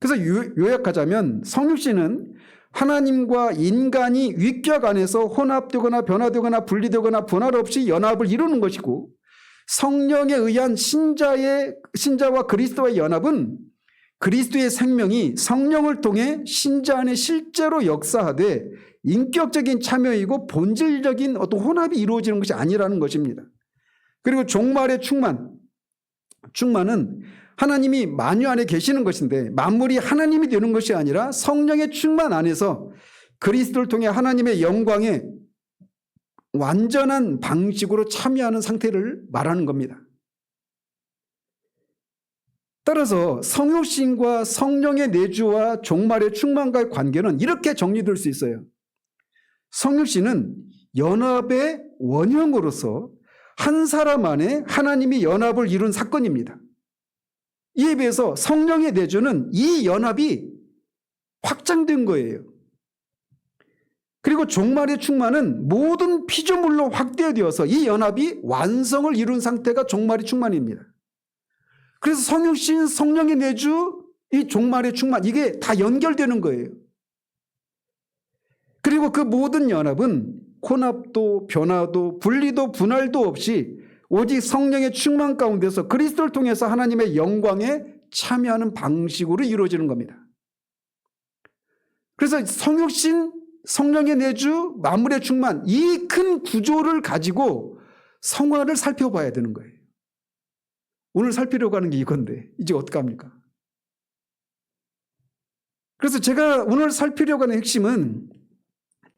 그래서 요약하자면 성육신은 하나님과 인간이 위격 안에서 혼합되거나 변화되거나 분리되거나 분할 없이 연합을 이루는 것이고 성령에 의한 신자와 그리스도의 연합은 그리스도의 생명이 성령을 통해 신자 안에 실제로 역사하되 인격적인 참여이고 본질적인 어떤 혼합이 이루어지는 것이 아니라는 것입니다. 그리고 종말의 충만은 하나님이 만유 안에 계시는 것인데 만물이 하나님이 되는 것이 아니라 성령의 충만 안에서 그리스도를 통해 하나님의 영광에 완전한 방식으로 참여하는 상태를 말하는 겁니다. 따라서 성육신과 성령의 내주와 종말의 충만과의 관계는 이렇게 정리될 수 있어요. 성육신은 연합의 원형으로서 한 사람 안에 하나님이 연합을 이룬 사건입니다. 이에 비해서 성령의 내주는 이 연합이 확장된 거예요. 그리고 종말의 충만은 모든 피조물로 확대되어서 이 연합이 완성을 이룬 상태가 종말의 충만입니다. 그래서 성육신, 성령의 내주, 이 종말의 충만 이게 다 연결되는 거예요. 그리고 그 모든 연합은 혼합도 변화도 분리도 분할도 없이 오직 성령의 충만 가운데서 그리스도를 통해서 하나님의 영광에 참여하는 방식으로 이루어지는 겁니다. 그래서 성육신, 성령의 내주, 만물의 충만 이 큰 구조를 가지고 성화를 살펴봐야 되는 거예요. 오늘 살피려고 하는 게 이건데 이제 어떡합니까? 그래서 제가 오늘 살피려고 하는 핵심은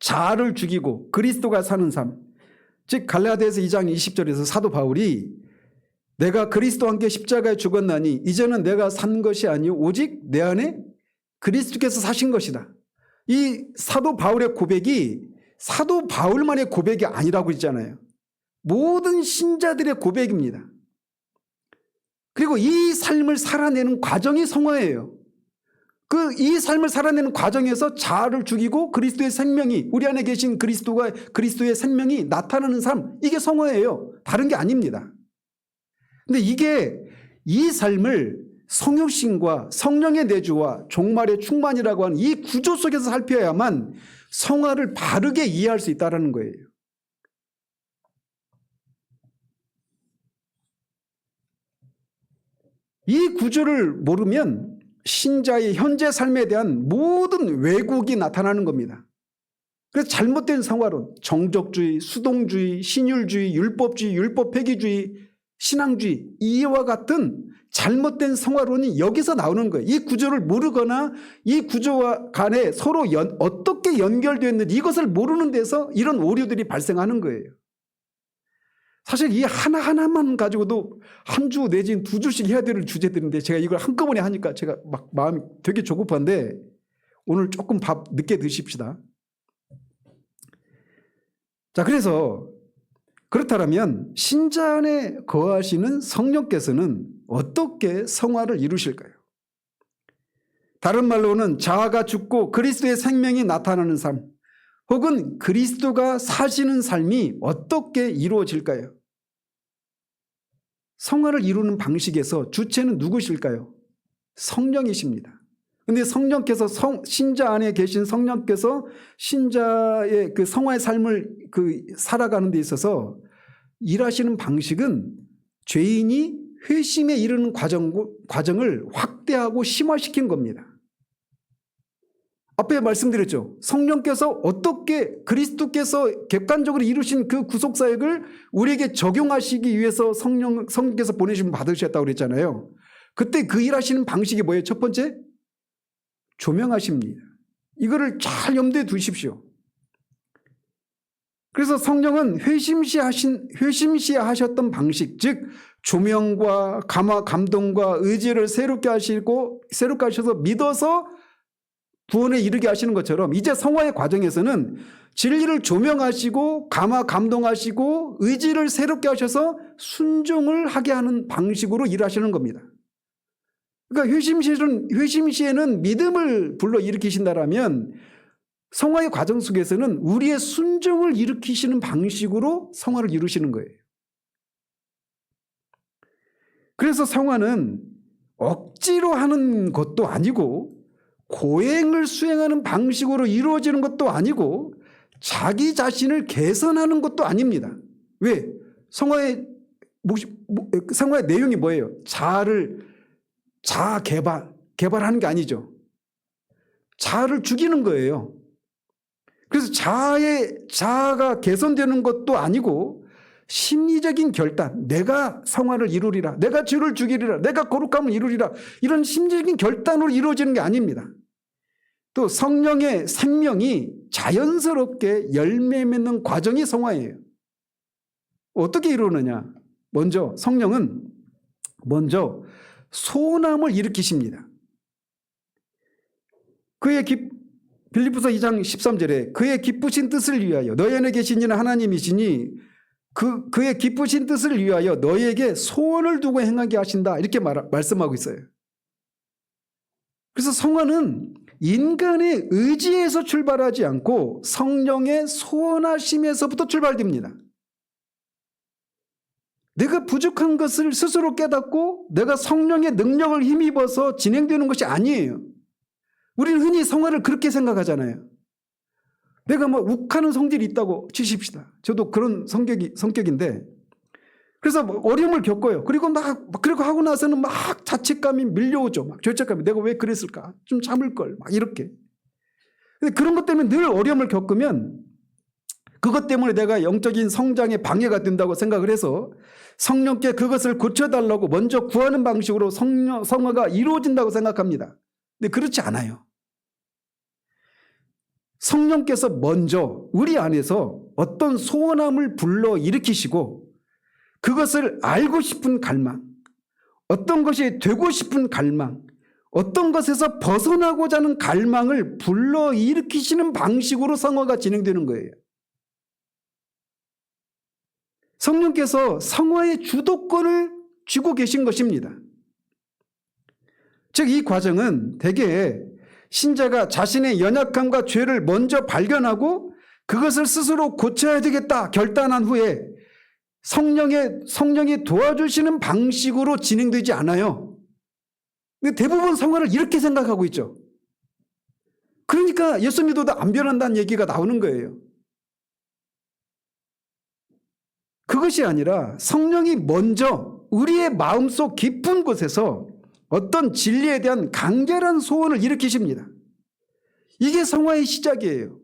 자아를 죽이고 그리스도가 사는 삶, 즉 갈라디아서 2장 20절에서 사도 바울이 내가 그리스도와 함께 십자가에 죽었나니 이제는 내가 산 것이 아니요 오직 내 안에 그리스도께서 사신 것이다. 이 사도 바울의 고백이 사도 바울만의 고백이 아니라고 했잖아요. 모든 신자들의 고백입니다. 그리고 이 삶을 살아내는 과정이 성화예요. 이 삶을 살아내는 과정에서 자아를 죽이고 그리스도의 생명이 우리 안에 계신 그리스도의 생명이 나타나는 삶 이게 성화예요. 다른 게 아닙니다. 근데 이 삶을 성육신과 성령의 내주와 종말의 충만이라고 하는 이 구조 속에서 살펴야만 성화를 바르게 이해할 수 있다는 거예요. 이 구조를 모르면 신자의 현재 삶에 대한 모든 왜곡이 나타나는 겁니다. 그래서 잘못된 성화론, 정적주의, 수동주의, 신율주의, 율법주의, 율법폐기주의, 신앙주의, 이와 같은 잘못된 성화론이 여기서 나오는 거예요. 이 구조를 모르거나 이 구조와 간에 서로 어떻게 연결되어 있는지 이것을 모르는 데서 이런 오류들이 발생하는 거예요. 사실 이 하나하나만 가지고도 한 주 내지는 2주씩 해야 될 주제들인데 제가 이걸 한꺼번에 하니까 제가 막 마음이 되게 조급한데 오늘 조금 밥 늦게 드십시다. 자, 그래서 그렇다면 신자 안에 거하시는 성령께서는 어떻게 성화를 이루실까요? 다른 말로는 자아가 죽고 그리스도의 생명이 나타나는 삶, 혹은 그리스도가 사시는 삶이 어떻게 이루어질까요? 성화를 이루는 방식에서 주체는 누구실까요? 성령이십니다. 그런데 성령께서 신자 안에 계신 성령께서 신자의 그 성화의 삶을 살아가는 데 있어서 일하시는 방식은 죄인이 회심에 이르는 과정을 확대하고 심화시킨 겁니다. 앞에 말씀드렸죠. 성령께서 어떻게 그리스도께서 객관적으로 이루신 그 구속사역을 우리에게 적용하시기 위해서 성령께서 보내심을 받으셨다고 그랬잖아요. 그때 그 일하시는 방식이 뭐예요? 첫 번째, 조명하십니다. 이거를 잘 염두에 두십시오. 그래서 성령은 회심시에 하셨던 방식, 즉 조명과 감동과 의지를 새롭게 하셔서 믿어서 구원에 이르게 하시는 것처럼 이제 성화의 과정에서는 진리를 조명하시고 감동하시고 의지를 새롭게 하셔서 순종을 하게 하는 방식으로 일하시는 겁니다. 그러니까 회심시에는 믿음을 불러일으키신다라면 성화의 과정 속에서는 우리의 순종을 일으키시는 방식으로 성화를 이루시는 거예요. 그래서 성화는 억지로 하는 것도 아니고 고행을 수행하는 방식으로 이루어지는 것도 아니고 자기 자신을 개선하는 것도 아닙니다. 왜? 성화의 내용이 뭐예요? 자아 개발하는 게 아니죠. 자아를 죽이는 거예요. 그래서 자아가 개선되는 것도 아니고 심리적인 결단, 내가 성화를 이루리라, 내가 죄를 죽이리라, 내가 거룩함을 이루리라, 이런 심리적인 결단으로 이루어지는 게 아닙니다. 또 성령의 생명이 자연스럽게 열매 맺는 과정이 성화예요. 어떻게 이루느냐? 성령은 먼저 소원함을 일으키십니다. 빌립보서 2장 13절에 그의 기쁘신 뜻을 위하여 너희 안에 계신 이는 하나님이시니 그의 기쁘신 뜻을 위하여 너희에게 소원을 두고 행하게 하신다, 이렇게 말씀하고 있어요. 그래서 성화는 인간의 의지에서 출발하지 않고 성령의 소원하심에서부터 출발됩니다. 내가 부족한 것을 스스로 깨닫고 내가 성령의 능력을 힘입어서 진행되는 것이 아니에요. 우리는 흔히 성화를 그렇게 생각하잖아요. 내가 욱하는 성질이 있다고 치십시다. 저도 그런 성격인데, 그래서 어려움을 겪어요. 그리고 그리고 하고 나서는 막 자책감이 밀려오죠. 막 죄책감이, 내가 왜 그랬을까? 좀 참을 걸. 막 이렇게. 근데 그런 것 때문에 늘 어려움을 겪으면 그것 때문에 내가 영적인 성장에 방해가 된다고 생각을 해서 성령께 그것을 고쳐달라고 먼저 구하는 방식으로 성화가 이루어진다고 생각합니다. 근데 그렇지 않아요. 성령께서 먼저 우리 안에서 어떤 소원함을 불러일으키시고 그것을 알고 싶은 갈망, 어떤 것이 되고 싶은 갈망, 어떤 것에서 벗어나고자 하는 갈망을 불러일으키시는 방식으로 성화가 진행되는 거예요. 성령께서 성화의 주도권을 쥐고 계신 것입니다. 즉 이 과정은 대개 신자가 자신의 연약함과 죄를 먼저 발견하고 그것을 스스로 고쳐야 되겠다 결단한 후에 성령이 도와주시는 방식으로 진행되지 않아요. 근데 대부분 성화를 이렇게 생각하고 있죠. 그러니까 예수 믿어도 안 변한다는 얘기가 나오는 거예요. 그것이 아니라 성령이 먼저 우리의 마음속 깊은 곳에서 어떤 진리에 대한 강렬한 소원을 일으키십니다. 이게 성화의 시작이에요.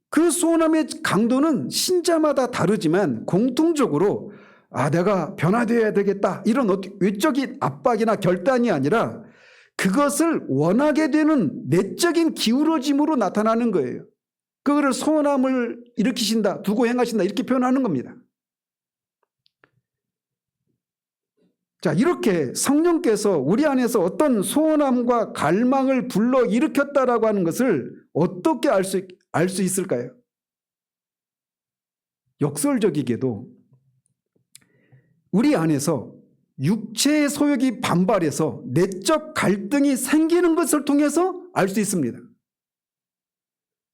그 소원함의 강도는 신자마다 다르지만 공통적으로 내가 변화되어야 되겠다 이런 외적인 압박이나 결단이 아니라 그것을 원하게 되는 내적인 기울어짐으로 나타나는 거예요. 그거를 소원함을 일으키신다, 두고 행하신다 이렇게 표현하는 겁니다. 자, 이렇게 성령께서 우리 안에서 어떤 소원함과 갈망을 불러 일으켰다라고 하는 것을 어떻게 알 수 있을까요? 역설적이게도 우리 안에서 육체의 소욕이 반발해서 내적 갈등이 생기는 것을 통해서 알 수 있습니다.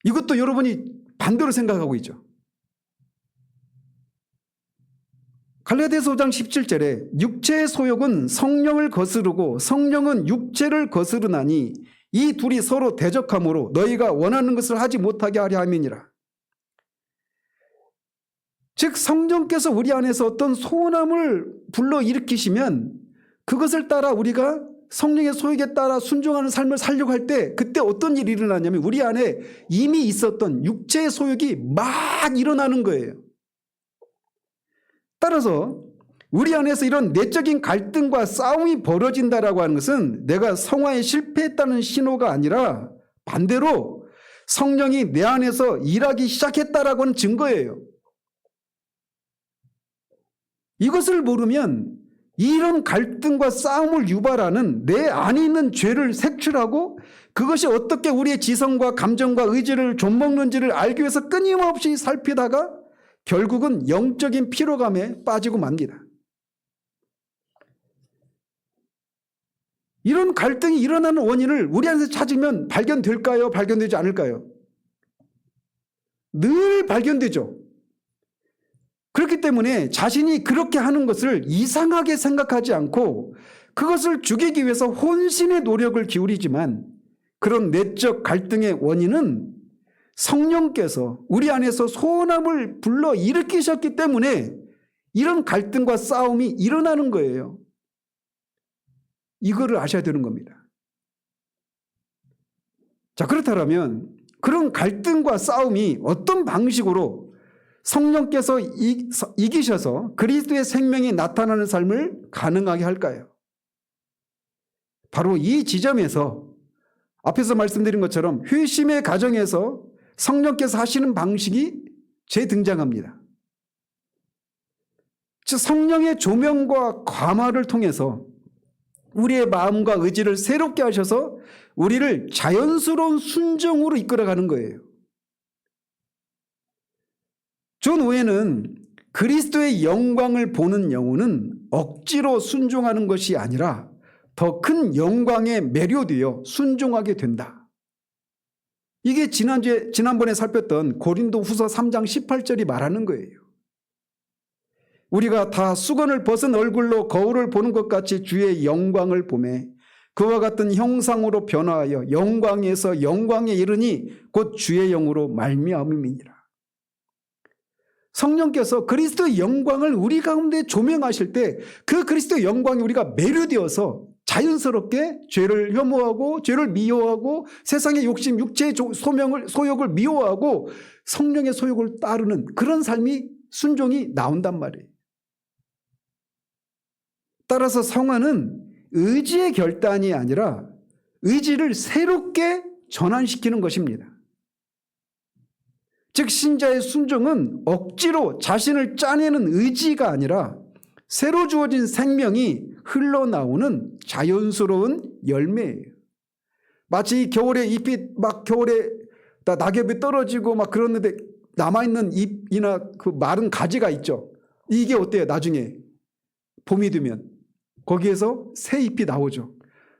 이것도 여러분이 반대로 생각하고 있죠. 갈라디아서 5장 17절에 육체의 소욕은 성령을 거스르고 성령은 육체를 거스르나니 이 둘이 서로 대적하므로 너희가 원하는 것을 하지 못하게 하려 함이니라. 즉 성령께서 우리 안에서 어떤 소원함을 불러일으키시면 그것을 따라 우리가 성령의 소욕에 따라 순종하는 삶을 살려고 할 때 그때 어떤 일이 일어나냐면 우리 안에 이미 있었던 육체의 소욕이 막 일어나는 거예요. 따라서 우리 안에서 이런 내적인 갈등과 싸움이 벌어진다라고 하는 것은 내가 성화에 실패했다는 신호가 아니라 반대로 성령이 내 안에서 일하기 시작했다라고 하는 증거예요. 이것을 모르면 이런 갈등과 싸움을 유발하는 내 안에 있는 죄를 색출하고 그것이 어떻게 우리의 지성과 감정과 의지를 좀먹는지를 알기 위해서 끊임없이 살피다가 결국은 영적인 피로감에 빠지고 맙니다. 이런 갈등이 일어나는 원인을 우리 안에서 찾으면 발견될까요? 발견되지 않을까요? 늘 발견되죠. 그렇기 때문에 자신이 그렇게 하는 것을 이상하게 생각하지 않고 그것을 죽이기 위해서 혼신의 노력을 기울이지만 그런 내적 갈등의 원인은 성령께서 우리 안에서 소원함을 불러 일으키셨기 때문에 이런 갈등과 싸움이 일어나는 거예요. 이거를 아셔야 되는 겁니다. 자, 그렇다면 그런 갈등과 싸움이 어떤 방식으로 성령께서 이기셔서 그리스도의 생명이 나타나는 삶을 가능하게 할까요? 바로 이 지점에서 앞에서 말씀드린 것처럼 회심의 과정에서 성령께서 하시는 방식이 재등장합니다. 즉 성령의 조명과 감화를 통해서 우리의 마음과 의지를 새롭게 하셔서 우리를 자연스러운 순종으로 이끌어가는 거예요. 존 오웬은 그리스도의 영광을 보는 영혼은 억지로 순종하는 것이 아니라 더 큰 영광에 매료되어 순종하게 된다. 이게 지난번에 살폈던 고린도후서 3장 18절이 말하는 거예요. 우리가 다 수건을 벗은 얼굴로 거울을 보는 것 같이 주의 영광을 보매 그와 같은 형상으로 변화하여 영광에서 영광에 이르니 곧 주의 영으로 말미암음이니라. 성령께서 그리스도의 영광을 우리 가운데 조명하실 때 그 그리스도의 영광이 우리가 매료되어서 자연스럽게 죄를 혐오하고 죄를 미워하고 세상의 욕심, 육체의 소욕을 미워하고 성령의 소욕을 따르는 그런 삶이 순종이 나온단 말이에요. 따라서 성화는 의지의 결단이 아니라 의지를 새롭게 전환시키는 것입니다. 즉 신자의 순종은 억지로 자신을 짜내는 의지가 아니라 새로 주어진 생명이 흘러나오는 자연스러운 열매예요. 마치 겨울에 잎이 막 겨울에 낙엽이 떨어지고 막 그러는데 남아있는 잎이나 그 마른 가지가 있죠. 이게 어때요? 나중에 봄이 되면 거기에서 새 잎이 나오죠.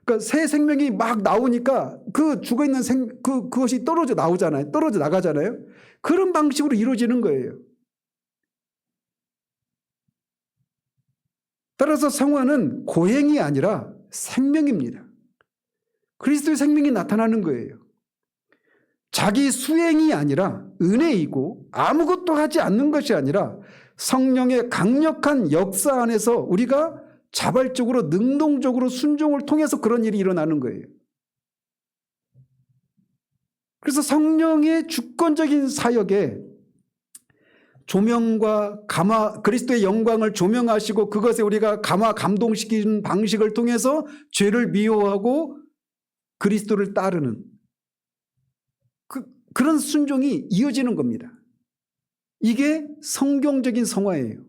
그러니까 새 생명이 막 나오니까 그 죽어있는 그것이 떨어져 나오잖아요. 떨어져 나가잖아요. 그런 방식으로 이루어지는 거예요. 따라서 성화는 고행이 아니라 생명입니다. 그리스도의 생명이 나타나는 거예요. 자기 수행이 아니라 은혜이고 아무것도 하지 않는 것이 아니라 성령의 강력한 역사 안에서 우리가 자발적으로 능동적으로 순종을 통해서 그런 일이 일어나는 거예요. 그래서 성령의 주권적인 사역에 조명과 그리스도의 영광을 조명하시고 그것에 우리가 감동시키는 방식을 통해서 죄를 미워하고 그리스도를 따르는 그런 순종이 이어지는 겁니다. 이게 성경적인 성화예요.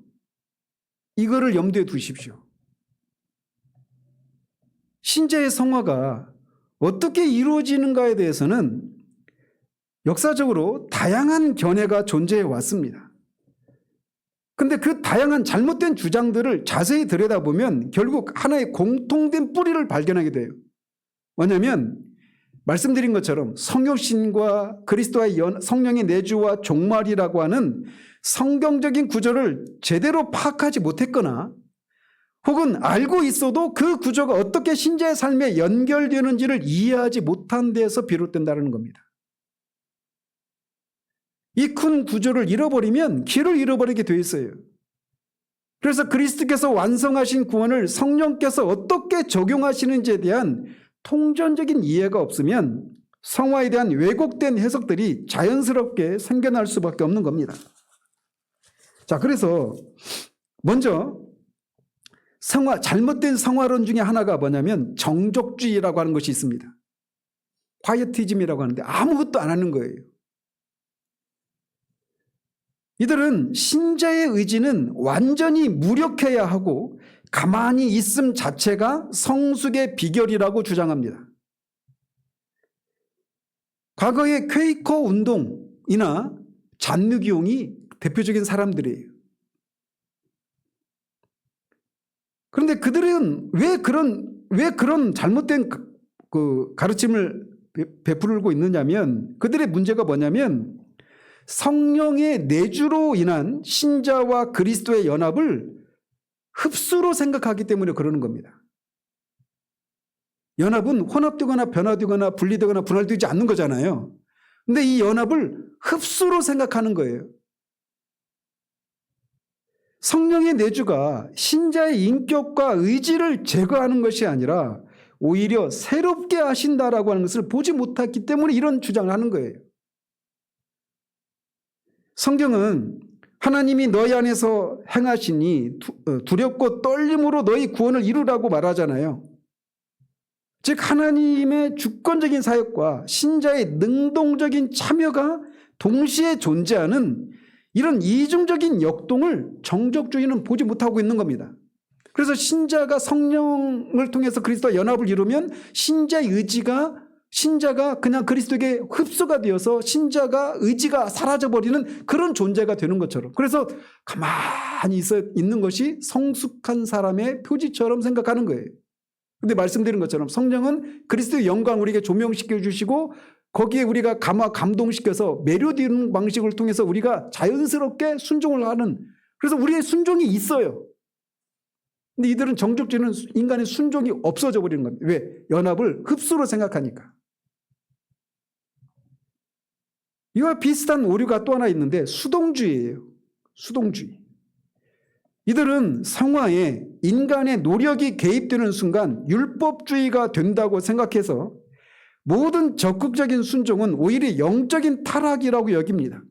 이거를 염두에 두십시오. 신자의 성화가 어떻게 이루어지는가에 대해서는 역사적으로 다양한 견해가 존재해 왔습니다. 그런데 그 다양한 잘못된 주장들을 자세히 들여다보면 결국 하나의 공통된 뿌리를 발견하게 돼요. 뭐냐면 말씀드린 것처럼 성육신과 그리스도의 성령의 내주와 종말이라고 하는 성경적인 구조를 제대로 파악하지 못했거나 혹은 알고 있어도 그 구조가 어떻게 신자의 삶에 연결되는지를 이해하지 못한 데에서 비롯된다는 겁니다. 이 큰 구조를 잃어버리면 길을 잃어버리게 돼 있어요. 그래서 그리스도께서 완성하신 구원을 성령께서 어떻게 적용하시는지에 대한 통전적인 이해가 없으면 성화에 대한 왜곡된 해석들이 자연스럽게 생겨날 수밖에 없는 겁니다. 자, 그래서 먼저 잘못된 성화론 중에 하나가 뭐냐면 정족주의라고 하는 것이 있습니다. 콰이어티즘이라고 하는데 아무것도 안 하는 거예요. 이들은 신자의 의지는 완전히 무력해야 하고 가만히 있음 자체가 성숙의 비결이라고 주장합니다. 과거의 퀘이커 운동이나 잔누기용이 대표적인 사람들이에요. 그런데 그들은 왜 그런 잘못된 가르침을 베풀고 있느냐면 그들의 문제가 뭐냐면 성령의 내주로 인한 신자와 그리스도의 연합을 흡수로 생각하기 때문에 그러는 겁니다. 연합은 혼합되거나 변화되거나 분리되거나 분할되지 않는 거잖아요. 그런데 이 연합을 흡수로 생각하는 거예요. 성령의 내주가 신자의 인격과 의지를 제거하는 것이 아니라 오히려 새롭게 하신다라고 하는 것을 보지 못했기 때문에 이런 주장을 하는 거예요. 성경은 하나님이 너희 안에서 행하시니 두렵고 떨림으로 너희 구원을 이루라고 말하잖아요. 즉 하나님의 주권적인 사역과 신자의 능동적인 참여가 동시에 존재하는 이런 이중적인 역동을 정적주의는 보지 못하고 있는 겁니다. 그래서 신자가 성령을 통해서 그리스도와 연합을 이루면 신자가 그냥 그리스도에게 흡수가 되어서 신자가 의지가 사라져버리는 그런 존재가 되는 것처럼, 그래서 가만히 있는 것이 성숙한 사람의 표지처럼 생각하는 거예요. 그런데 말씀드린 것처럼 성령은 그리스도의 영광을 우리에게 조명시켜 주시고 거기에 우리가 감동시켜서 매료되는 방식을 통해서 우리가 자연스럽게 순종을 하는, 그래서 우리의 순종이 있어요. 근데 이들은 정적주의는 인간의 순종이 없어져 버리는 겁니다. 왜? 연합을 흡수로 생각하니까. 이와 비슷한 오류가 또 하나 있는데 수동주의예요. 수동주의. 이들은 성화에 인간의 노력이 개입되는 순간 율법주의가 된다고 생각해서 모든 적극적인 순종은 오히려 영적인 타락이라고 여깁니다.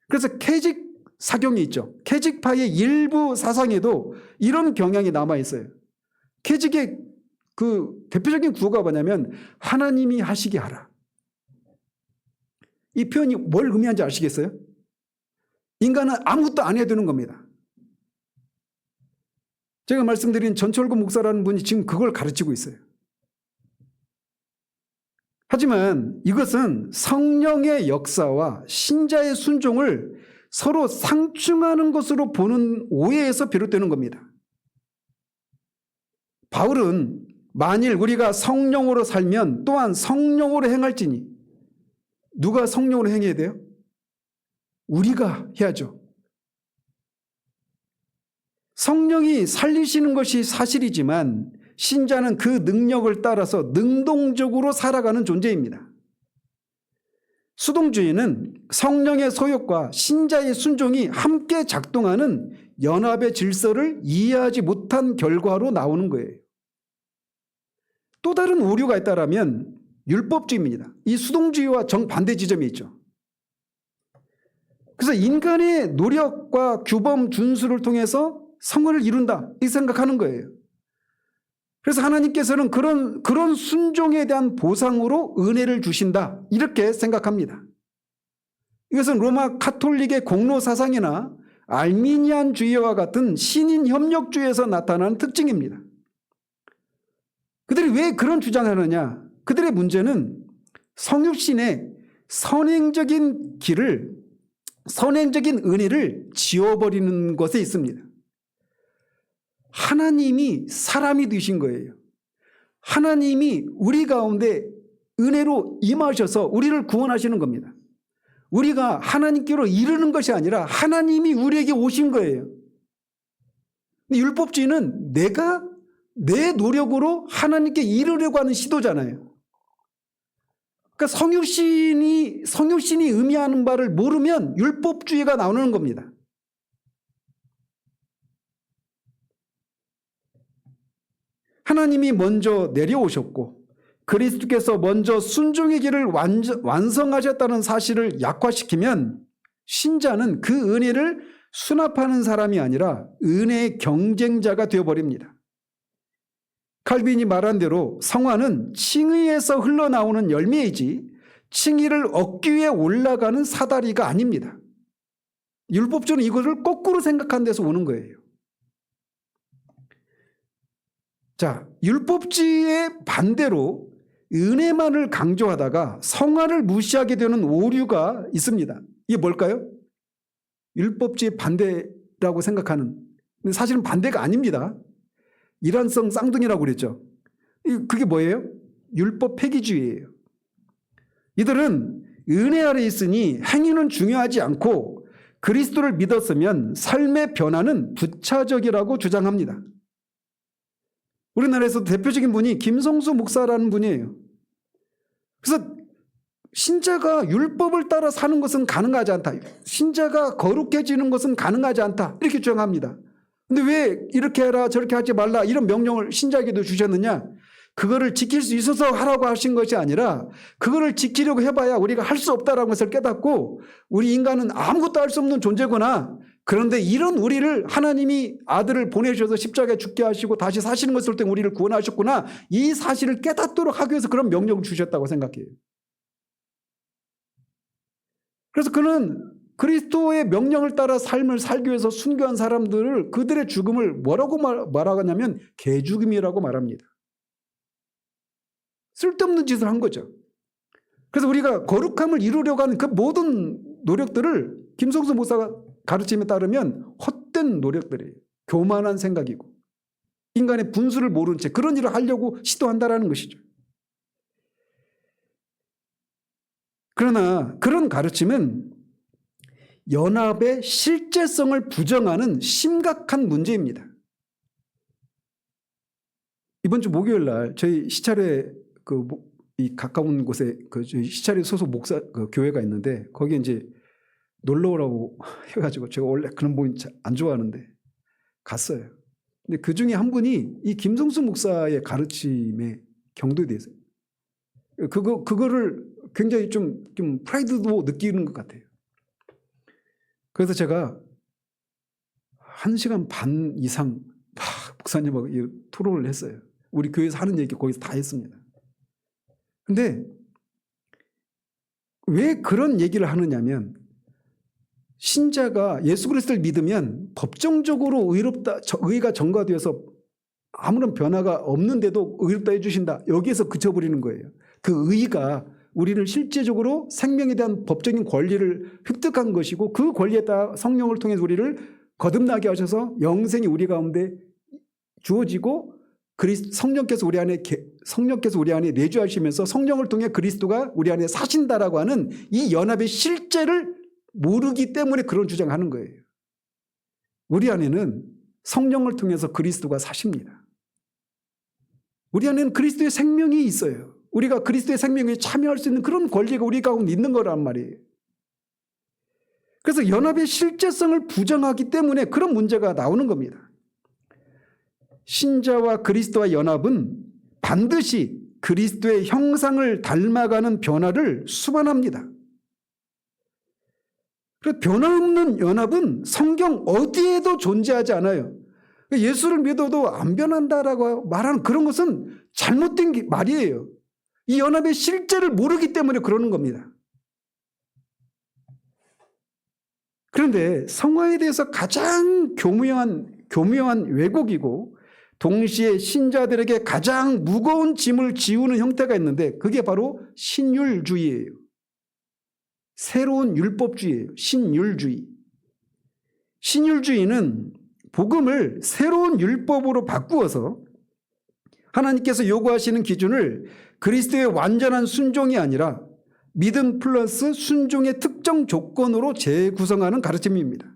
그래서 캐직 사경이 있죠. 캐직파의 일부 사상에도 이런 경향이 남아있어요. 캐직의 그 대표적인 구호가 뭐냐면 하나님이 하시게 하라. 이 표현이 뭘 의미하는지 아시겠어요? 인간은 아무것도 안 해야 되는 겁니다. 제가 말씀드린 전철구 목사라는 분이 지금 그걸 가르치고 있어요. 하지만 이것은 성령의 역사와 신자의 순종을 서로 상충하는 것으로 보는 오해에서 비롯되는 겁니다. 바울은 만일 우리가 성령으로 살면 또한 성령으로 행할지니, 누가 성령으로 행해야 돼요? 우리가 해야죠. 성령이 살리시는 것이 사실이지만 신자는 그 능력을 따라서 능동적으로 살아가는 존재입니다. 수동주의는 성령의 소욕과 신자의 순종이 함께 작동하는 연합의 질서를 이해하지 못한 결과로 나오는 거예요. 또 다른 오류가 있다면 율법주의입니다. 이 수동주의와 정반대 지점이 있죠. 그래서 인간의 노력과 규범 준수를 통해서 성화를 이룬다 이 생각하는 거예요. 그래서 하나님께서는 그런 순종에 대한 보상으로 은혜를 주신다 이렇게 생각합니다. 이것은 로마 카톨릭의 공로 사상이나 알미니안주의와 같은 신인 협력주의에서 나타나는 특징입니다. 그들이 왜 그런 주장을 하느냐? 그들의 문제는 성육신의 선행적인 은혜를 지워버리는 것에 있습니다. 하나님이 사람이 되신 거예요. 하나님이 우리 가운데 은혜로 임하셔서 우리를 구원하시는 겁니다. 우리가 하나님께로 이르는 것이 아니라 하나님이 우리에게 오신 거예요. 근데 율법주의는 내가 내 노력으로 하나님께 이르려고 하는 시도잖아요. 그러니까 성육신이 의미하는 바를 모르면 율법주의가 나오는 겁니다. 하나님이 먼저 내려오셨고 그리스도께서 먼저 순종의 길을 완성하셨다는 사실을 약화시키면 신자는 그 은혜를 수납하는 사람이 아니라 은혜의 경쟁자가 되어버립니다. 칼빈이 말한 대로 성화는 칭의에서 흘러나오는 열매이지 칭의를 얻기 위해 올라가는 사다리가 아닙니다. 율법주의는 이것을 거꾸로 생각한 데서 오는 거예요. 자, 율법주의의 반대로 은혜만을 강조하다가 성화를 무시하게 되는 오류가 있습니다. 이게 뭘까요? 율법주의 반대라고 생각하는, 근데 사실은 반대가 아닙니다. 이란성 쌍둥이라고 그랬죠. 그게 뭐예요? 율법 폐기주의예요. 이들은 은혜 아래 있으니 행위는 중요하지 않고 그리스도를 믿었으면 삶의 변화는 부차적이라고 주장합니다. 우리나라에서 대표적인 분이 김성수 목사라는 분이에요. 그래서 신자가 율법을 따라 사는 것은 가능하지 않다. 신자가 거룩해지는 것은 가능하지 않다. 이렇게 주장합니다. 근데 왜 이렇게 해라 저렇게 하지 말라 이런 명령을 신자에게도 주셨느냐? 그거를 지킬 수 있어서 하라고 하신 것이 아니라 그거를 지키려고 해봐야 우리가 할 수 없다는 것을 깨닫고 우리 인간은 아무것도 할 수 없는 존재구나. 그런데 이런 우리를 하나님이 아들을 보내주셔서 십자가에 죽게 하시고 다시 사시는 것을 통해 우리를 구원하셨구나. 이 사실을 깨닫도록 하기 위해서 그런 명령을 주셨다고 생각해요. 그래서 그는 그리스도의 명령을 따라 삶을 살기 위해서 순교한 사람들을 그들의 죽음을 뭐라고 말하냐면 개죽음이라고 말합니다. 쓸데없는 짓을 한 거죠. 그래서 우리가 거룩함을 이루려고 하는 그 모든 노력들을 김성수 목사가 가르침에 따르면 헛된 노력들이에요. 교만한 생각이고 인간의 분수를 모르는 채 그런 일을 하려고 시도한다라는 것이죠. 그러나 그런 가르침은 연합의 실제성을 부정하는 심각한 문제입니다. 이번 주 목요일 날 저희 시찰에 이 가까운 곳에 저희 시찰에 소속 목사 교회가 있는데 거기에 이제 놀러 오라고 해가지고 제가 원래 그런 모임 안 좋아하는데 갔어요. 근데 그 중에 한 분이 이 김성수 목사의 가르침에 경도돼 있어요. 그거를 굉장히 좀 프라이드도 느끼는 것 같아요. 그래서 제가 1시간 반 이상 목사님하고 토론을 했어요. 우리 교회에서 하는 얘기 거기서 다 했습니다. 근데 왜 그런 얘기를 하느냐면 신자가 예수 그리스도를 믿으면 법정적으로 의가 전가되어서 아무런 변화가 없는데도 의롭다 해주신다. 여기에서 그쳐버리는 거예요. 그 의가 우리를 실제적으로 생명에 대한 법적인 권리를 획득한 것이고 그 권리에 따라 성령을 통해서 우리를 거듭나게 하셔서 영생이 우리 가운데 주어지고 성령께서 우리 안에 내주하시면서 성령을 통해 그리스도가 우리 안에 사신다라고 하는 이 연합의 실제를 모르기 때문에 그런 주장을 하는 거예요. 우리 안에는 성령을 통해서 그리스도가 사십니다. 우리 안에는 그리스도의 생명이 있어요. 우리가 그리스도의 생명에 참여할 수 있는 그런 권리가 우리 가운데 있는 거란 말이에요. 그래서 연합의 실제성을 부정하기 때문에 그런 문제가 나오는 겁니다. 신자와 그리스도와 연합은 반드시 그리스도의 형상을 닮아가는 변화를 수반합니다. 그래서 변화없는 연합은 성경 어디에도 존재하지 않아요. 예수를 믿어도 안 변한다라고 말하는 그런 것은 잘못된 말이에요. 이 연합의 실제를 모르기 때문에 그러는 겁니다. 그런데 성화에 대해서 가장 교묘한 왜곡이고 동시에 신자들에게 가장 무거운 짐을 지우는 형태가 있는데 그게 바로 신율주의예요. 새로운 율법주의예요. 신율주의. 신율주의는 복음을 새로운 율법으로 바꾸어서 하나님께서 요구하시는 기준을 그리스도의 완전한 순종이 아니라 믿음 플러스 순종의 특정 조건으로 재구성하는 가르침입니다.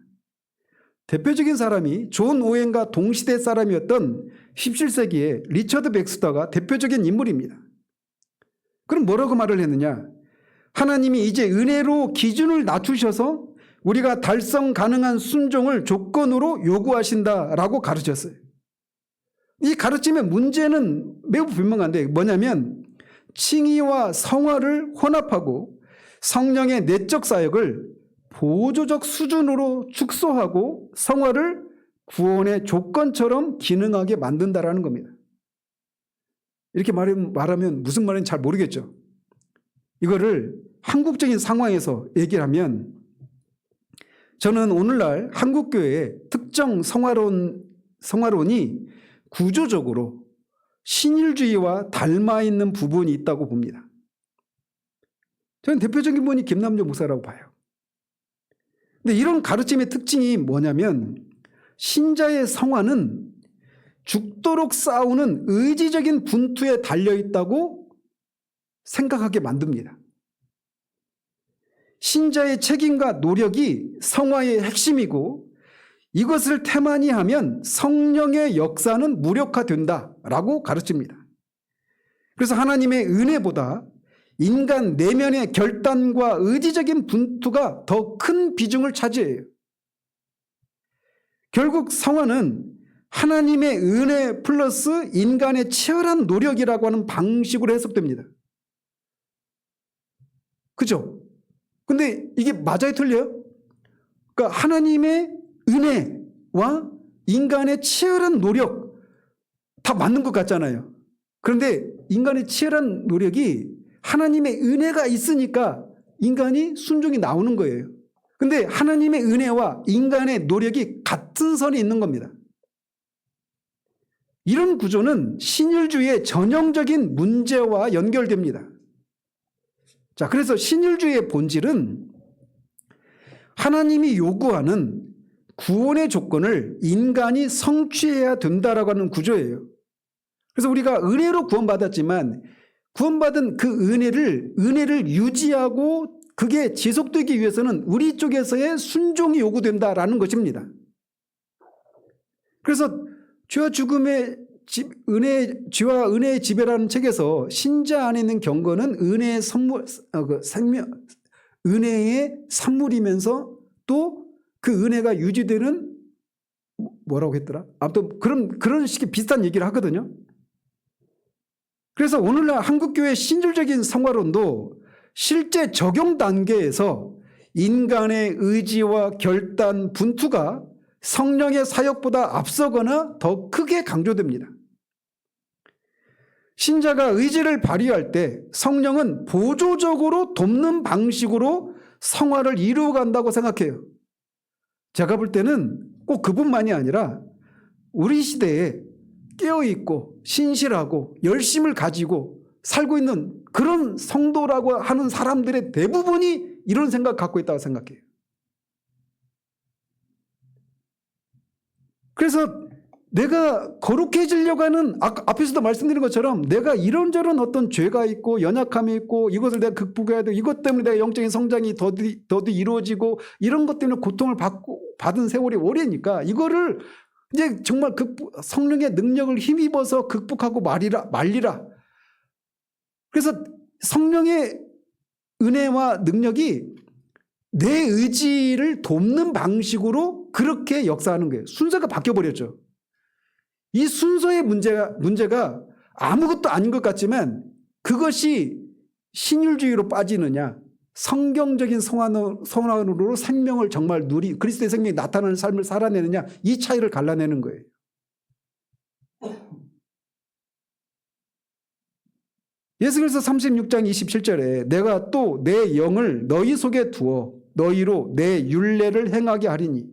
대표적인 사람이 존 오웬과 동시대 사람이었던 17세기의 리처드 백스터가 대표적인 인물입니다. 그럼 뭐라고 말을 했느냐? 하나님이 이제 은혜로 기준을 낮추셔서 우리가 달성 가능한 순종을 조건으로 요구하신다라고 가르쳤어요. 이 가르침의 문제는 매우 분명한데 뭐냐면 칭의와 성화를 혼합하고 성령의 내적 사역을 보조적 수준으로 축소하고 성화를 구원의 조건처럼 기능하게 만든다라는 겁니다. 이렇게 말하면 무슨 말인지 잘 모르겠죠. 이거를 한국적인 상황에서 얘기를 하면 저는 오늘날 한국교회의 특정 성화론이 구조적으로 신율주의와 닮아있는 부분이 있다고 봅니다. 저는 대표적인 분이 김남조 목사라고 봐요. 근데 이런 가르침의 특징이 뭐냐면 신자의 성화는 죽도록 싸우는 의지적인 분투에 달려있다고 생각하게 만듭니다. 신자의 책임과 노력이 성화의 핵심이고 이것을 태만히 하면 성령의 역사는 무력화된다라고 가르칩니다. 그래서 하나님의 은혜보다 인간 내면의 결단과 의지적인 분투가 더 큰 비중을 차지해요. 결국 성화는 하나님의 은혜 플러스 인간의 치열한 노력이라고 하는 방식으로 해석됩니다. 그죠? 근데 이게 맞아요, 틀려요? 그러니까 하나님의 은혜와 인간의 치열한 노력 다 맞는 것 같잖아요. 그런데 인간의 치열한 노력이 하나님의 은혜가 있으니까 인간이 순종이 나오는 거예요. 근데 하나님의 은혜와 인간의 노력이 같은 선에 있는 겁니다. 이런 구조는 신율주의의 전형적인 문제와 연결됩니다. 자, 그래서 신율주의의 본질은 하나님이 요구하는 구원의 조건을 인간이 성취해야 된다라고 하는 구조예요. 그래서 우리가 은혜로 구원받았지만 구원받은 그 은혜를 유지하고 그게 지속되기 위해서는 우리 쪽에서의 순종이 요구된다라는 것입니다. 그래서 죄와 죽음의 죄와 은혜의 지배라는 책에서 신자 안에 있는 경건은 은혜의 선물, 은혜의 산물이면서 또 그 은혜가 유지되는 뭐라고 했더라? 아무튼 그런 식의 비슷한 얘기를 하거든요. 그래서 오늘날 한국교회 신율적인 성화론도 실제 적용 단계에서 인간의 의지와 결단, 분투가 성령의 사역보다 앞서거나 더 크게 강조됩니다. 신자가 의지를 발휘할 때 성령은 보조적으로 돕는 방식으로 성화를 이루어간다고 생각해요. 제가 볼 때는 꼭 그뿐만이 아니라 우리 시대에 깨어있고 신실하고 열심을 가지고 살고 있는 그런 성도라고 하는 사람들의 대부분이 이런 생각 갖고 있다고 생각해요. 그래서 내가 거룩해지려고 하는 앞에서도 말씀드린 것처럼 내가 이런저런 어떤 죄가 있고 연약함이 있고 이것을 내가 극복해야 되고 이것 때문에 내가 영적인 성장이 더디 이루어지고 이런 것 때문에 고통을 받은 세월이 오래니까 이거를 이제 정말 성령의 능력을 힘입어서 극복하고 말리라. 그래서 성령의 은혜와 능력이 내 의지를 돕는 방식으로 그렇게 역사하는 거예요. 순서가 바뀌어버렸죠. 이 순서의 문제가 아무것도 아닌 것 같지만 그것이 신율주의로 빠지느냐, 성경적인 성환으로 생명을 정말 그리스도의 생명이 나타나는 삶을 살아내느냐, 이 차이를 갈라내는 거예요. 예수께서 36장 27절에 내가 또 내 영을 너희 속에 두어 너희로 내 율례를 행하게 하리니,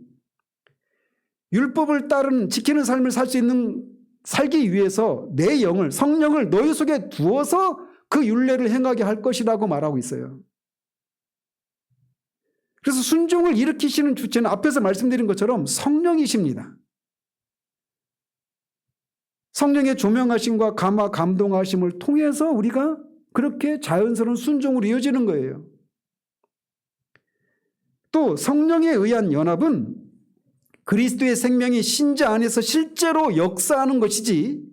율법을 지키는 삶을 살기 위해서 내 영을, 성령을 너희 속에 두어서 그 율례를 행하게 할 것이라고 말하고 있어요. 그래서 순종을 일으키시는 주체는 앞에서 말씀드린 것처럼 성령이십니다. 성령의 조명하심과 감동하심을 통해서 우리가 그렇게 자연스러운 순종으로 이어지는 거예요. 또 성령에 의한 연합은 그리스도의 생명이 신자 안에서 실제로 역사하는 것이지,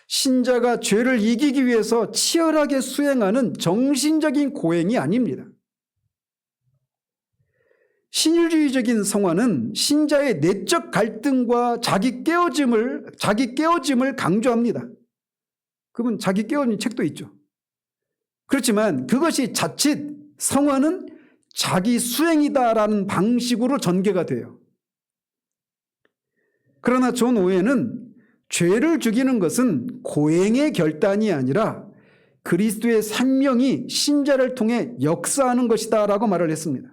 신자가 죄를 이기기 위해서 치열하게 수행하는 정신적인 고행이 아닙니다. 신율주의적인 성화는 신자의 내적 갈등과 자기 깨어짐을 강조합니다. 그건 자기 깨어진 책도 있죠. 그렇지만 그것이 자칫 성화는 자기 수행이다라는 방식으로 전개가 돼요. 그러나 존 오웬은 죄를 죽이는 것은 고행의 결단이 아니라 그리스도의 생명이 신자를 통해 역사하는 것이다 라고 말을 했습니다.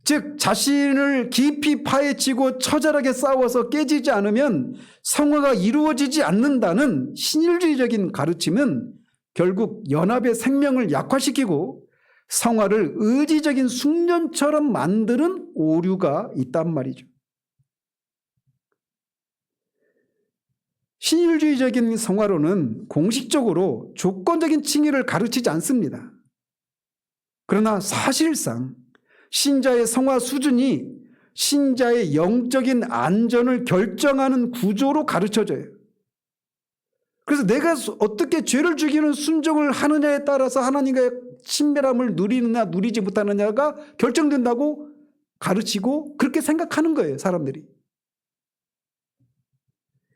즉 자신을 깊이 파헤치고 처절하게 싸워서 깨지지 않으면 성화가 이루어지지 않는다는 신율주의적인 가르침은 결국 연합의 생명을 약화시키고 성화를 의지적인 숙련처럼 만드는 오류가 있단 말이죠. 신율주의적인 성화론은 공식적으로 조건적인 칭의를 가르치지 않습니다. 그러나 사실상 신자의 성화 수준이 신자의 영적인 안전을 결정하는 구조로 가르쳐져요. 그래서 내가 어떻게 죄를 죽이는 순종을 하느냐에 따라서 하나님과의 친밀함을 누리느냐 누리지 못하느냐가 결정된다고 가르치고 그렇게 생각하는 거예요, 사람들이.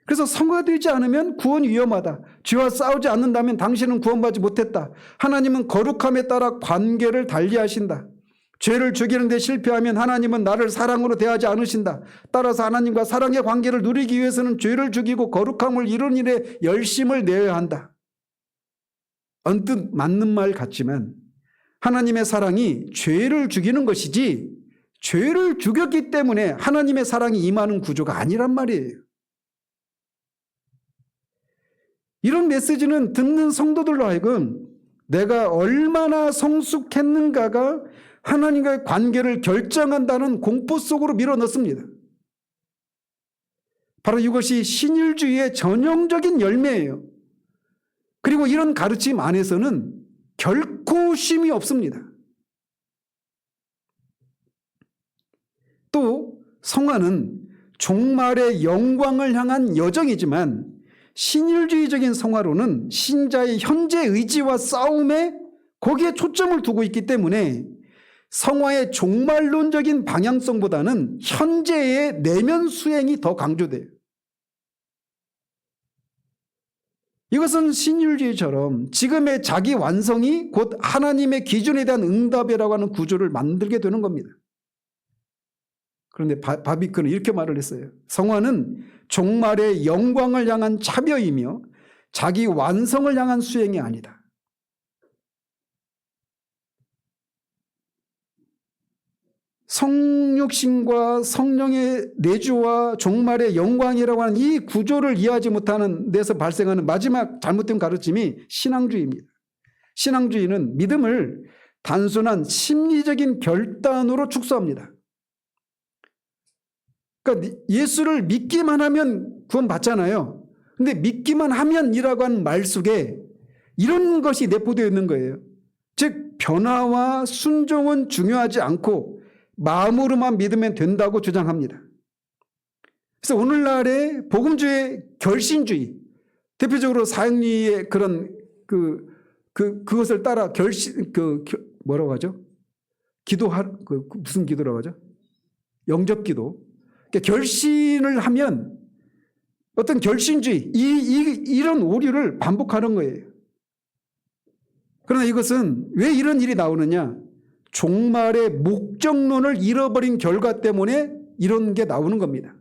그래서 성화되지 않으면 구원이 위험하다. 죄와 싸우지 않는다면 당신은 구원받지 못했다. 하나님은 거룩함에 따라 관계를 달리하신다. 죄를 죽이는 데 실패하면 하나님은 나를 사랑으로 대하지 않으신다. 따라서 하나님과 사랑의 관계를 누리기 위해서는 죄를 죽이고 거룩함을 이루는 일에 열심을 내어야 한다. 언뜻 맞는 말 같지만 하나님의 사랑이 죄를 죽이는 것이지 죄를 죽였기 때문에 하나님의 사랑이 임하는 구조가 아니란 말이에요. 이런 메시지는 듣는 성도들로 하여금 내가 얼마나 성숙했는가가 하나님과의 관계를 결정한다는 공포 속으로 밀어넣습니다. 바로 이것이 신율주의의 전형적인 열매예요. 그리고 이런 가르침 안에서는 결코 쉼이 없습니다. 또 성화는 종말의 영광을 향한 여정이지만 신율주의적인 성화로는 신자의 현재 의지와 싸움에 거기에 초점을 두고 있기 때문에 성화의 종말론적인 방향성보다는 현재의 내면 수행이 더 강조돼요. 이것은 신율주의처럼 지금의 자기 완성이 곧 하나님의 기준에 대한 응답이라고 하는 구조를 만들게 되는 겁니다. 그런데 바비크는 이렇게 말을 했어요. 성화는 종말의 영광을 향한 차별이며 자기 완성을 향한 수행이 아니다. 성육신과 성령의 내주와 종말의 영광이라고 하는 이 구조를 이해하지 못하는 데서 발생하는 마지막 잘못된 가르침이 신앙주의입니다. 신앙주의는 믿음을 단순한 심리적인 결단으로 축소합니다. 그러니까 예수를 믿기만 하면 구원 받잖아요. 근데 믿기만 하면이라고 하는 말 속에 이런 것이 내포되어 있는 거예요. 즉 변화와 순종은 중요하지 않고 마음으로만 믿으면 된다고 주장합니다. 그래서 오늘날의 복음주의 결신주의, 대표적으로 사형리의 그런 그것을 따라 뭐라고 하죠? 무슨 기도라고 하죠? 영접기도. 그러니까 결신을 하면 어떤 결신주의, 이런 오류를 반복하는 거예요. 그러나 이것은 왜 이런 일이 나오느냐? 종말의 목적론을 잃어버린 결과 때문에 이런 게 나오는 겁니다.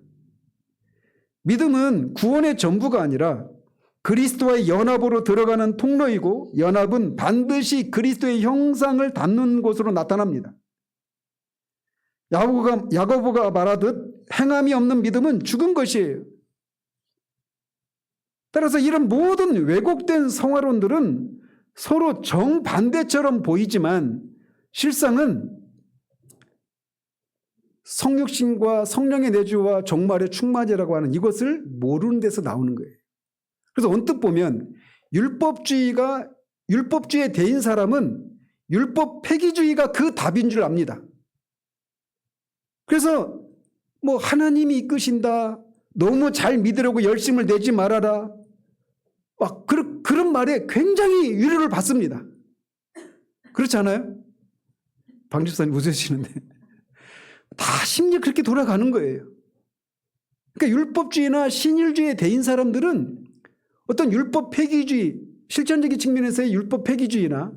믿음은 구원의 전부가 아니라 그리스도와의 연합으로 들어가는 통로이고, 연합은 반드시 그리스도의 형상을 담는 곳으로 나타납니다. 야고보가 말하듯 행함이 없는 믿음은 죽은 것이에요. 따라서 이런 모든 왜곡된 성화론들은 서로 정반대처럼 보이지만 실상은 성육신과 성령의 내주와 종말의 충만이라고 하는 이것을 모르는 데서 나오는 거예요. 그래서 언뜻 보면 율법주의에 대인 사람은 율법 폐기주의가 그 답인 줄 압니다. 그래서 뭐 하나님이 이끄신다, 너무 잘 믿으려고 열심을 내지 말아라, 막 그런 말에 굉장히 위로를 받습니다. 그렇지 않아요? 방 집사님 웃으시는데 다 심리 그렇게 돌아가는 거예요. 그러니까 율법주의나 신율주의에 대인 사람들은 어떤 율법 폐기주의, 실천적인 측면에서의 율법 폐기주의나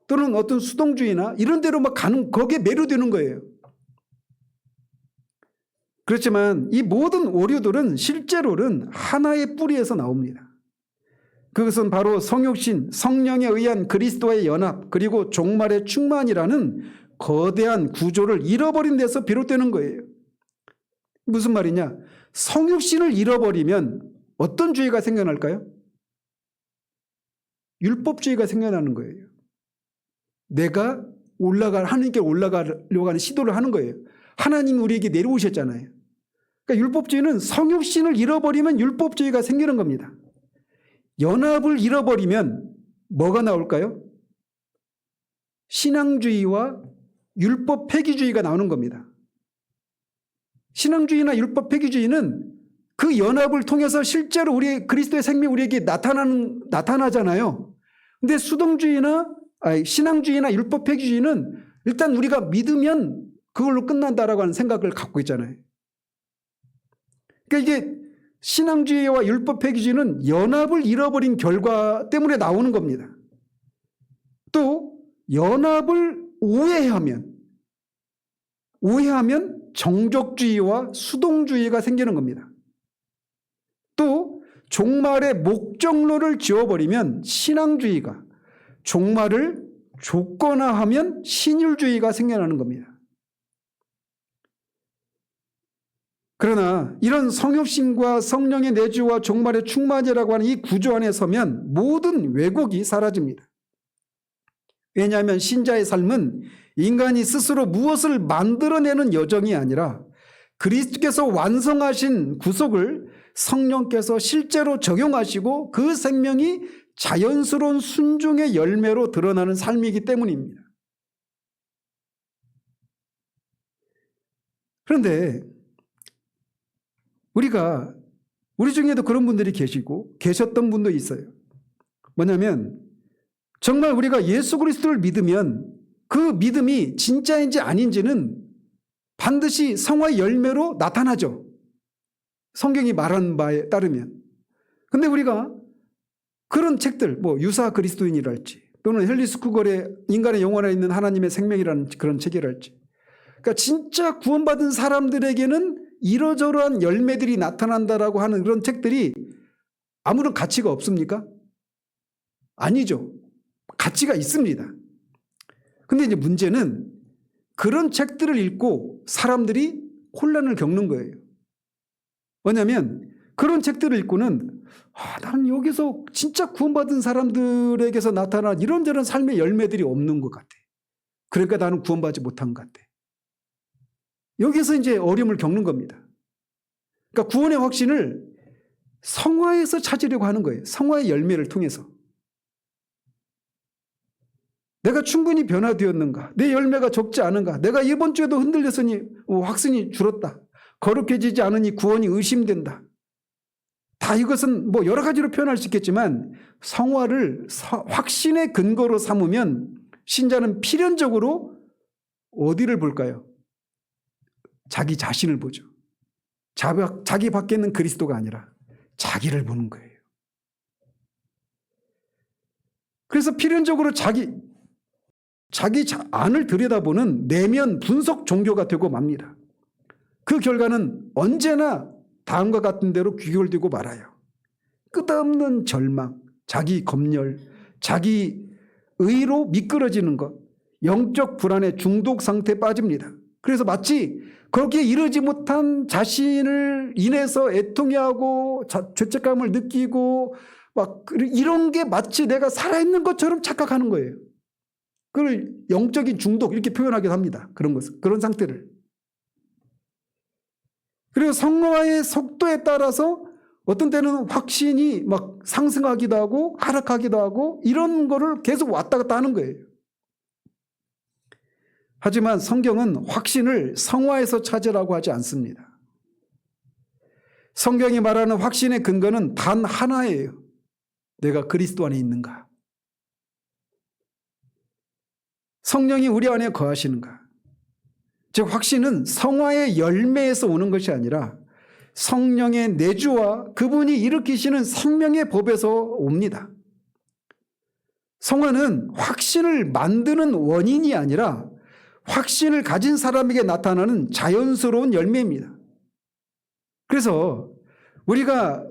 또는 어떤 수동주의나 이런 데로 막 가는, 거기에 매료되는 거예요. 그렇지만 이 모든 오류들은 실제로는 하나의 뿌리에서 나옵니다. 그것은 바로 성육신, 성령에 의한 그리스도와의 연합, 그리고 종말의 충만이라는 거대한 구조를 잃어버린 데서 비롯되는 거예요. 무슨 말이냐? 성육신을 잃어버리면 어떤 주의가 생겨날까요? 율법주의가 생겨나는 거예요. 내가 하나님께 올라가려고 하는 시도를 하는 거예요. 하나님이 우리에게 내려오셨잖아요. 그러니까 율법주의는 성육신을 잃어버리면 율법주의가 생기는 겁니다. 연합을 잃어버리면 뭐가 나올까요? 신앙주의와 율법 폐기주의가 나오는 겁니다. 신앙주의나 율법 폐기주의는 그 연합을 통해서 실제로 우리 그리스도의 생명이 우리에게 나타나잖아요. 근데 신앙주의나 율법 폐기주의는 일단 우리가 믿으면 그걸로 끝난다라고 하는 생각을 갖고 있잖아요. 그러니까 이게 신앙주의와 율법 폐기주의는 연합을 잃어버린 결과 때문에 나오는 겁니다. 또 연합을 오해하면 정적주의와 수동주의가 생기는 겁니다. 또 종말의 목적론을 지워버리면 신앙주의가, 종말을 조건화하면 신율주의가 생겨나는 겁니다. 그러나 이런 성육신과 성령의 내주와 종말의 충만이라고 하는 이 구조 안에 서면 모든 왜곡이 사라집니다. 왜냐하면 신자의 삶은 인간이 스스로 무엇을 만들어내는 여정이 아니라 그리스도께서 완성하신 구속을 성령께서 실제로 적용하시고 그 생명이 자연스러운 순종의 열매로 드러나는 삶이기 때문입니다. 그런데 우리 중에도 그런 분들이 계셨던 분도 있어요. 뭐냐면 정말 우리가 예수 그리스도를 믿으면 그 믿음이 진짜인지 아닌지는 반드시 성화의 열매로 나타나죠. 성경이 말한 바에 따르면. 근데 우리가 그런 책들, 유사 그리스도인이랄지 또는 헨리 스쿠걸의 인간의 영혼에 있는 하나님의 생명이라는 그런 책이랄지, 그러니까 진짜 구원받은 사람들에게는 이러저러한 열매들이 나타난다라고 하는 그런 책들이 아무런 가치가 없습니까? 아니죠. 가치가 있습니다. 근데 이제 문제는 그런 책들을 읽고 사람들이 혼란을 겪는 거예요. 왜냐하면 그런 책들을 읽고는 나는 여기서 진짜 구원받은 사람들에게서 나타난 이런저런 삶의 열매들이 없는 것 같아. 그러니까 나는 구원받지 못한 것 같아. 여기서 이제 어려움을 겪는 겁니다. 그러니까 구원의 확신을 성화에서 찾으려고 하는 거예요. 성화의 열매를 통해서. 내가 충분히 변화되었는가? 내 열매가 적지 않은가? 내가 이번 주에도 흔들렸으니 확신이 줄었다. 거룩해지지 않으니 구원이 의심된다. 다 이것은 뭐 여러 가지로 표현할 수 있겠지만 성화를 확신의 근거로 삼으면 신자는 필연적으로 어디를 볼까요? 자기 자신을 보죠. 자기 밖에 있는 그리스도가 아니라 자기를 보는 거예요. 그래서 필연적으로 자기 안을 들여다보는 내면 분석 종교가 되고 맙니다. 그 결과는 언제나 다음과 같은 대로 귀결되고 말아요. 끝없는 절망, 자기 검열, 자기 의로 미끄러지는 것, 영적 불안의 중독 상태에 빠집니다. 그래서 마치 거기에 이르지 못한 자신을 인해서 애통해하고 죄책감을 느끼고 막 이런 게 마치 내가 살아있는 것처럼 착각하는 거예요. 그걸 영적인 중독 이렇게 표현하기도 합니다. 그런 상태를. 그리고 성화의 속도에 따라서 어떤 때는 확신이 막 상승하기도 하고 하락하기도 하고 이런 거를 계속 왔다 갔다 하는 거예요. 하지만 성경은 확신을 성화에서 찾으라고 하지 않습니다. 성경이 말하는 확신의 근거는 단 하나예요. 내가 그리스도 안에 있는가? 성령이 우리 안에 거하시는가? 즉 확신은 성화의 열매에서 오는 것이 아니라 성령의 내주와 그분이 일으키시는 생명의 법에서 옵니다. 성화는 확신을 만드는 원인이 아니라 확신을 가진 사람에게 나타나는 자연스러운 열매입니다. 그래서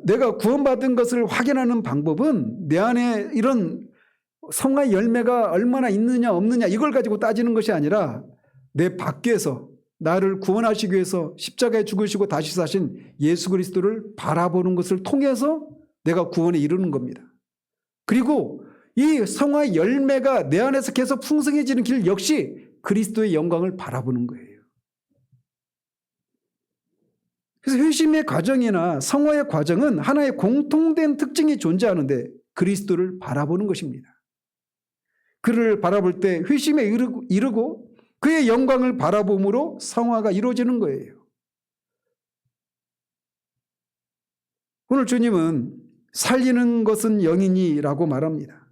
내가 구원받은 것을 확인하는 방법은 내 안에 이런 성화의 열매가 얼마나 있느냐 없느냐 이걸 가지고 따지는 것이 아니라 내 밖에서 나를 구원하시기 위해서 십자가에 죽으시고 다시 사신 예수 그리스도를 바라보는 것을 통해서 내가 구원에 이르는 겁니다. 그리고 이 성화의 열매가 내 안에서 계속 풍성해지는 길 역시 그리스도의 영광을 바라보는 거예요. 그래서 회심의 과정이나 성화의 과정은 하나의 공통된 특징이 존재하는데 그리스도를 바라보는 것입니다. 그를 바라볼 때 회심에 이르고 그의 영광을 바라봄으로 성화가 이루어지는 거예요. 오늘 주님은 살리는 것은 영이니라고 말합니다.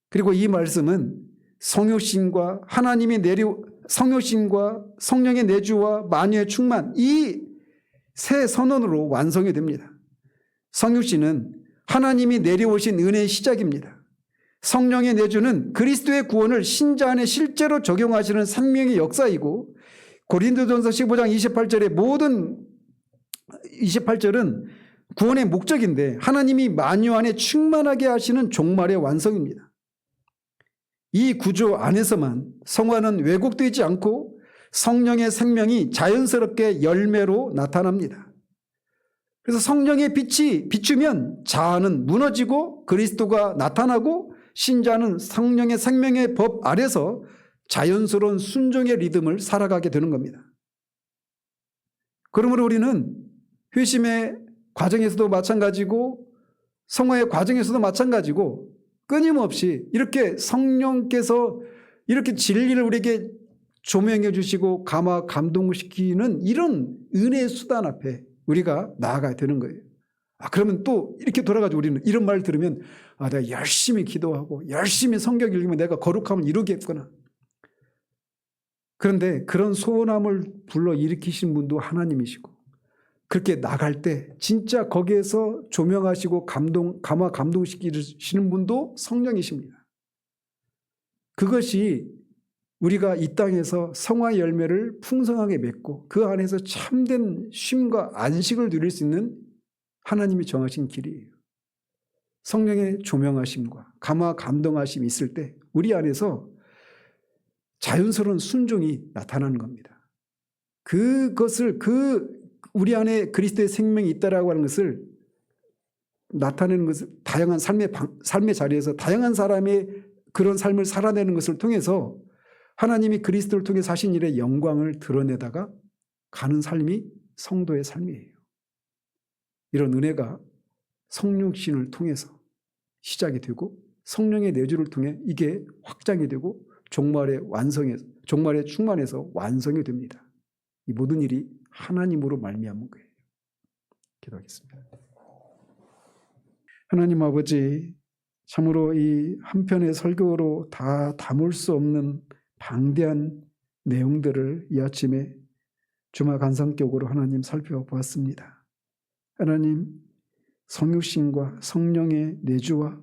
그리고 이 말씀은 성육신과 성육신과 성령의 내주와 만유의 충만 이 세 선언으로 완성이 됩니다. 성육신은 하나님이 내려오신 은혜의 시작입니다. 성령의 내주는 그리스도의 구원을 신자 안에 실제로 적용하시는 생명의 역사이고 고린도전서 15장 28절의 모든 28절은 구원의 목적인데 하나님이 만유 안에 충만하게 하시는 종말의 완성입니다. 이 구조 안에서만 성화는 왜곡되지 않고 성령의 생명이 자연스럽게 열매로 나타납니다. 그래서 성령의 빛이 비추면 자아는 무너지고 그리스도가 나타나고 신자는 성령의 생명의 법 아래서 자연스러운 순종의 리듬을 살아가게 되는 겁니다. 그러므로 우리는 회심의 과정에서도 마찬가지고 성화의 과정에서도 마찬가지고 끊임없이 이렇게 성령께서 이렇게 진리를 우리에게 조명해 주시고 감동시키는 이런 은혜의 수단 앞에 우리가 나아가야 되는 거예요. 그러면 또 이렇게 돌아가지고 우리는 이런 말을 들으면 내가 열심히 기도하고 열심히 성경 읽으면 내가 거룩함을 이루겠구나. 그런데 그런 소원함을 불러일으키신 분도 하나님이시고 그렇게 나갈 때 진짜 거기에서 조명하시고 감동시키시는 분도 성령이십니다. 그것이 우리가 이 땅에서 성화 열매를 풍성하게 맺고 그 안에서 참된 쉼과 안식을 누릴 수 있는 하나님이 정하신 길이에요. 성령의 조명하심과 감동하심이 있을 때 우리 안에서 자연스러운 순종이 나타나는 겁니다. 그것을 우리 안에 그리스도의 생명이 있다라고 하는 것을 나타내는 것을 다양한 삶의 자리에서 다양한 사람의 그런 삶을 살아내는 것을 통해서 하나님이 그리스도를 통해 사신 일의 영광을 드러내다가 가는 삶이 성도의 삶이에요. 이런 은혜가 성육신을 통해서 시작이 되고 성령의 내주를 통해 이게 확장이 되고 종말의 충만해서 완성이 됩니다. 이 모든 일이 하나님으로 말미암은 거예요. 기도하겠습니다. 하나님 아버지, 참으로 이 한편의 설교로 다 담을 수 없는 방대한 내용들을 이 아침에 주마 간상격으로 하나님 살펴보았습니다. 하나님, 성육신과 성령의 내주와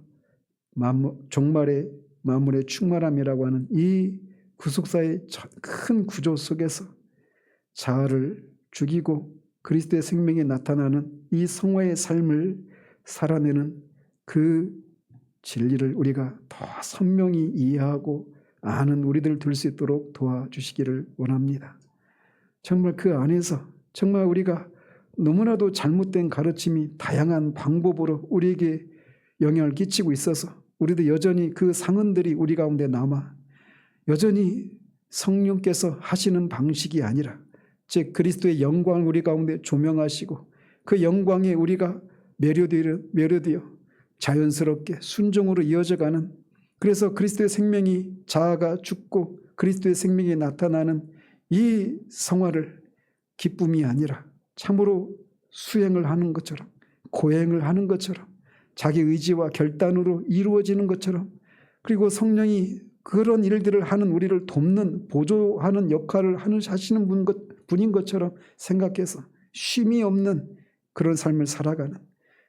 종말의 만물의 충만함이라고 하는 이 구속사의 큰 구조 속에서 자아를 죽이고 그리스도의 생명이 나타나는 이 성화의 삶을 살아내는 그 진리를 우리가 더 선명히 이해하고 아는 우리들 될 수 있도록 도와주시기를 원합니다. 정말 그 안에서 정말 우리가 너무나도 잘못된 가르침이 다양한 방법으로 우리에게 영향을 끼치고 있어서 우리도 여전히 그 상흔들이 우리 가운데 남아 여전히 성령께서 하시는 방식이 아니라 즉 그리스도의 영광을 우리 가운데 조명하시고 그 영광에 우리가 매료되어 자연스럽게 순종으로 이어져가는, 그래서 그리스도의 생명이 자아가 죽고 그리스도의 생명이 나타나는 이 성화를 기쁨이 아니라 참으로 수행을 하는 것처럼, 고행을 하는 것처럼, 자기 의지와 결단으로 이루어지는 것처럼, 그리고 성령이 그런 일들을 하는 우리를 돕는 보조하는 역할을 하시는 분인 것처럼 생각해서 쉼이 없는 그런 삶을 살아가는,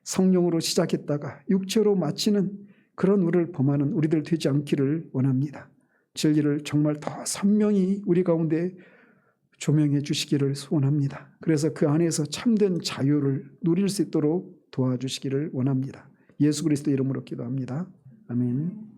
성령으로 시작했다가 육체로 마치는 그런 우리를 범하는 우리들 되지 않기를 원합니다. 진리를 정말 더 선명히 우리 가운데 조명해 주시기를 소원합니다. 그래서 그 안에서 참된 자유를 누릴 수 있도록 도와주시기를 원합니다. 예수 그리스도 이름으로 기도합니다. 아멘.